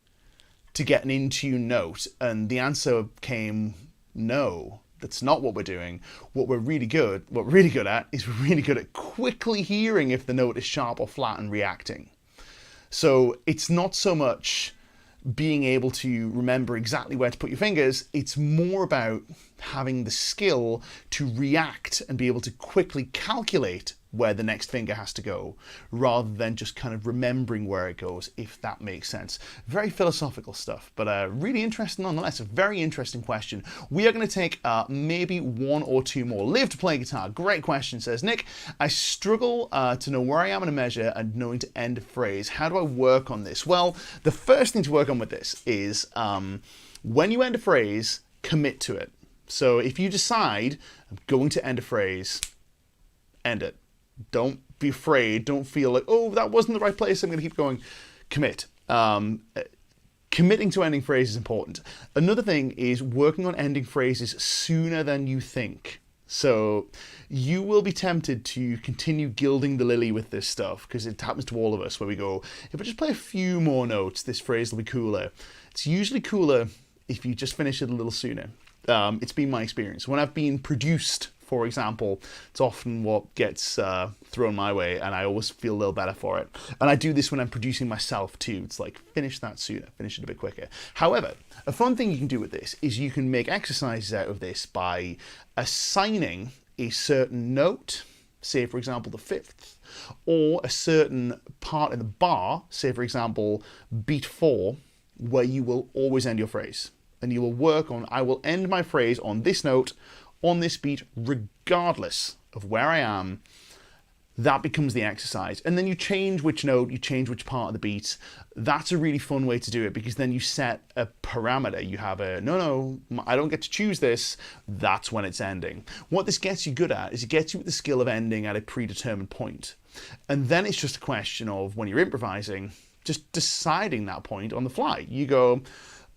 to get an in-tune note? And the answer came, no, that's not what we're doing. What we're really good at is we're really good at quickly hearing if the note is sharp or flat and reacting. So it's not so much being able to remember exactly where to put your fingers, it's more about having the skill to react and be able to quickly calculate where the next finger has to go, rather than just kind of remembering where it goes, if that makes sense. Very philosophical stuff, but really interesting nonetheless. A very interesting question. We are going to take maybe one or two more. Live to play guitar. Great question, says Nick. I struggle to know where I am in a measure and knowing to end a phrase. How do I work on this? Well, the first thing to work on with this is when you end a phrase, commit to it. So if you decide, I'm going to end a phrase, end it. Don't be afraid. Don't feel like, oh, that wasn't the right place, I'm going to keep going. Commit. Committing to ending phrases is important. Another thing is working on ending phrases sooner than you think. So you will be tempted to continue gilding the lily with this stuff, because it happens to all of us, where we go, if I just play a few more notes, this phrase will be cooler. It's usually cooler if you just finish it a little sooner. It's been my experience. When I've been produced, for example, it's often what gets thrown my way, and I always feel a little better for it. And I do this when I'm producing myself too. It's like, finish that sooner, finish it a bit quicker. However, a fun thing you can do with this is you can make exercises out of this by assigning a certain note, say for example the fifth, or a certain part in the bar, say for example beat 4, where you will always end your phrase. And you will work on, I will end my phrase on this note, on this beat, regardless of where I am. That becomes the exercise. And then you change which note, you change which part of the beat. That's a really fun way to do it, because then you set a parameter. You have a, no, I don't get to choose this. That's when it's ending. What this gets you good at is it gets you with the skill of ending at a predetermined point. And then it's just a question of, when you're improvising, just deciding that point on the fly. You go,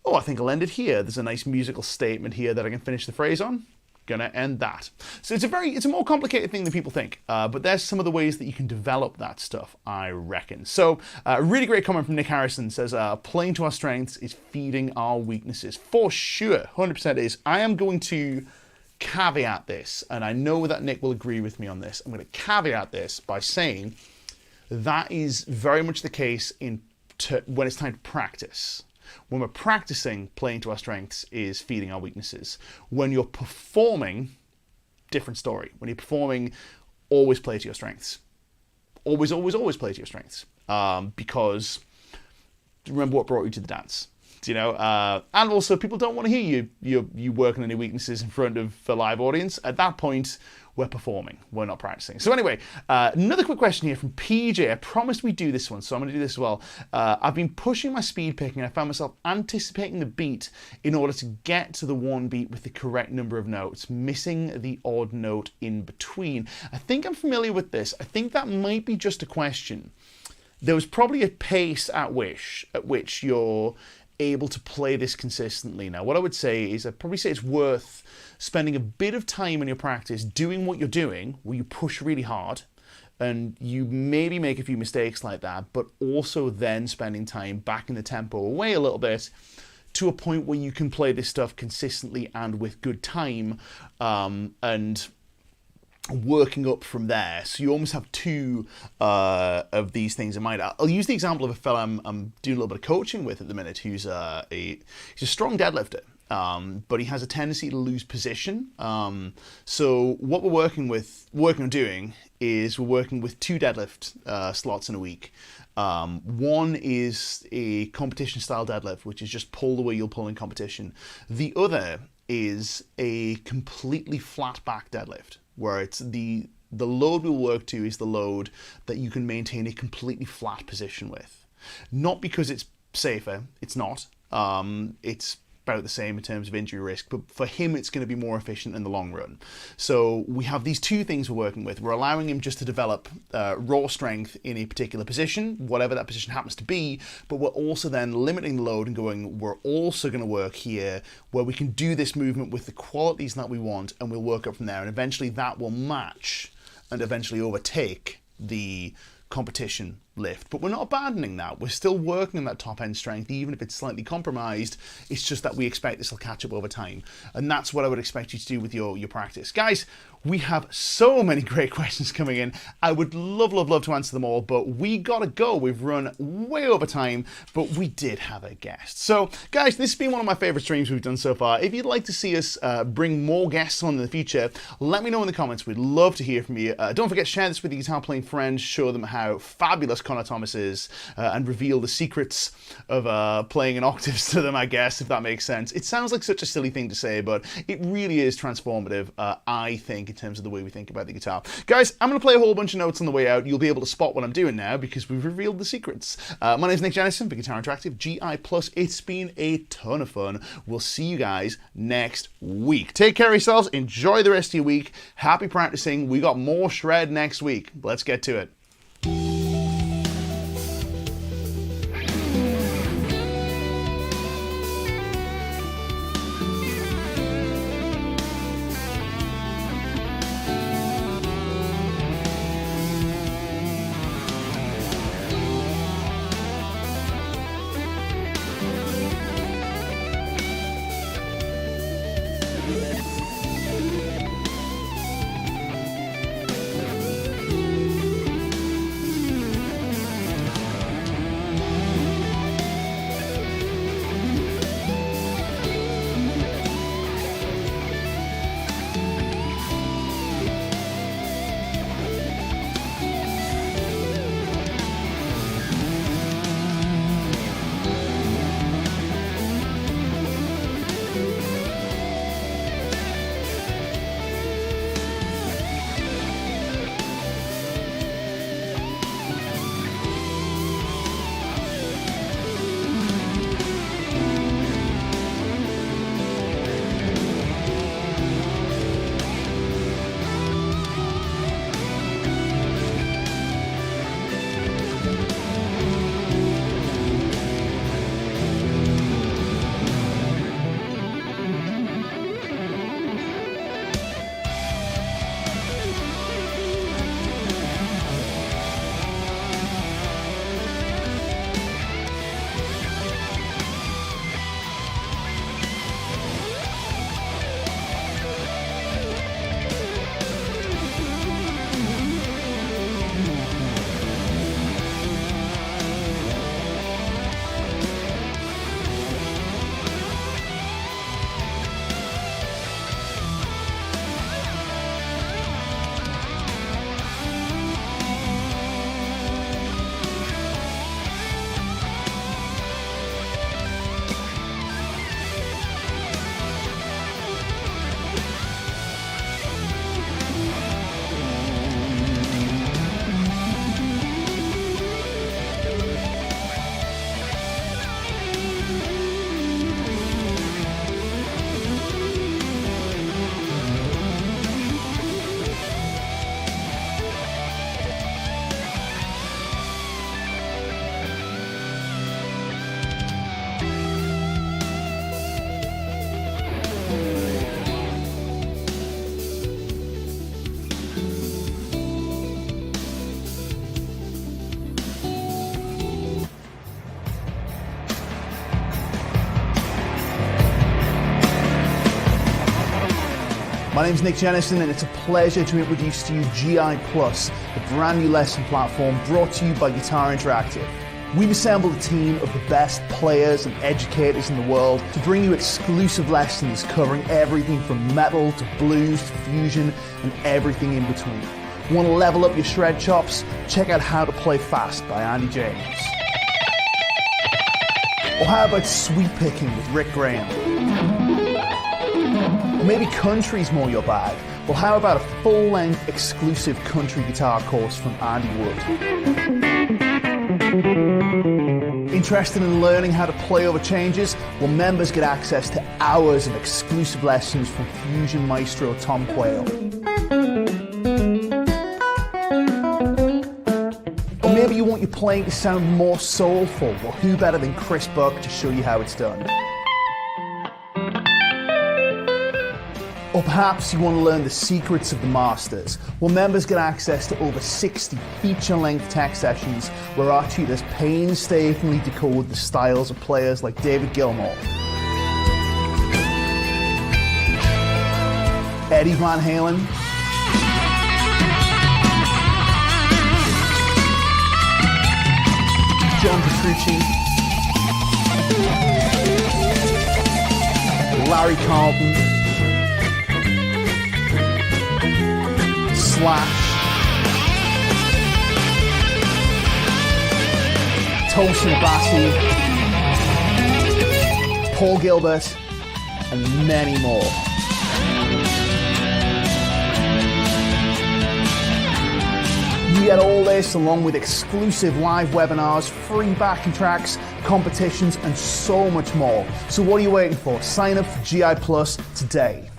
oh, I think I'll end it here. There's a nice musical statement here that I can finish the phrase on. Gonna end that. So it's a more complicated thing than people think, but there's some of the ways that you can develop that stuff, I reckon. So a really great comment from Nick Harrison says, playing to our strengths is feeding our weaknesses. For sure, 100% is. I am going to caveat this, and I know that Nick will agree with me on this. I'm going to caveat this by saying that is very much the case when it's time to practice. When we're practicing, playing to our strengths is feeding our weaknesses. When you're performing, different story. When you're performing, always play to your strengths. Always, always, always play to your strengths. Because remember what brought you to the dance. And also people don't want to hear you working on your weaknesses in front of a live audience. At that point, we're performing, we're not practicing. So anyway, another quick question here from PJ. I promised we'd do this one, so I'm going to do this as well. I've been pushing my speed picking. I found myself anticipating the beat in order to get to the one beat with the correct number of notes, missing the odd note in between. I think I'm familiar with this. I think that might be just a question. There was probably a pace at which you're able to play this consistently. Now, what I would say is I'd probably say it's worth spending a bit of time in your practice doing what you're doing, where you push really hard, and you maybe make a few mistakes like that, but also then spending time backing the tempo away a little bit to a point where you can play this stuff consistently and with good time, and working up from there. So you almost have two of these things in mind. I'll use the example of a fella I'm doing a little bit of coaching with at the minute, who's he's a strong deadlifter, but he has a tendency to lose position. So what we're working on doing is we're working with 2 deadlift slots in a week. One is a competition style deadlift, which is just pull the way you'll pull in competition. The other is a completely flat back deadlift, where it's the load we'll work to is the load that you can maintain a completely flat position with. Not because it's safer, it's not. It's about the same in terms of injury risk, but for him it's going to be more efficient in the long run. So we have these 2 things we're working with. We're allowing him just to develop raw strength in a particular position, whatever that position happens to be, but we're also then limiting the load and going, we're also going to work here where we can do this movement with the qualities that we want, and we'll work up from there, and eventually that will match and eventually overtake the competition lift. But we're not abandoning that. We're still working on that top end strength, even if it's slightly compromised. It's just that we expect this will catch up over time. And that's what I would expect you to do with your practice. Guys, we have so many great questions coming in. I would love to answer them all, but we gotta go. We've run way over time, but we did have a guest. So guys, this has been one of my favorite streams we've done so far. If you'd like to see us bring more guests on in the future, let me know in the comments. We'd love to hear from you. Don't forget to share this with your guitar playing friends, show them how fabulous Connor Thomas is, and reveal the secrets of playing in octaves to them, I guess, if that makes sense. It sounds like such a silly thing to say, but it really is transformative, I think, in terms of the way we think about the guitar. Guys, I'm going to play a whole bunch of notes on the way out. You'll be able to spot what I'm doing now because we've revealed the secrets. My name is Nick Jennison for Guitar Interactive, GI+. It's been a ton of fun. We'll see you guys next week. Take care of yourselves. Enjoy the rest of your week. Happy practicing. We got more shred next week. Let's get to it. My name's Nick Jennison, and it's a pleasure to introduce to you GI Plus, the brand new lesson platform brought to you by Guitar Interactive. We've assembled a team of the best players and educators in the world to bring you exclusive lessons covering everything from metal to blues to fusion and everything in between. Want to level up your shred chops? Check out How to Play Fast by Andy James. Or how about sweep picking with Rick Graham? Or maybe country's more your bag? Well, how about a full-length exclusive country guitar course from Andy Wood? Interested in learning how to play over changes? Well, members get access to hours of exclusive lessons from Fusion Maestro Tom Quayle. Or maybe you want your playing to sound more soulful. Well, who better than Chris Buck to show you how it's done? Or perhaps you want to learn the secrets of the masters. Well, members get access to over 60 feature-length tech sessions where our tutors painstakingly decode the styles of players like David Gilmour, Eddie Van Halen, John Petrucci, Larry Carlton, Slash, Tosin Abasi, Paul Gilbert, and many more. You get all this along with exclusive live webinars, free backing tracks, competitions, and so much more. So what are you waiting for? Sign up for GI Plus today.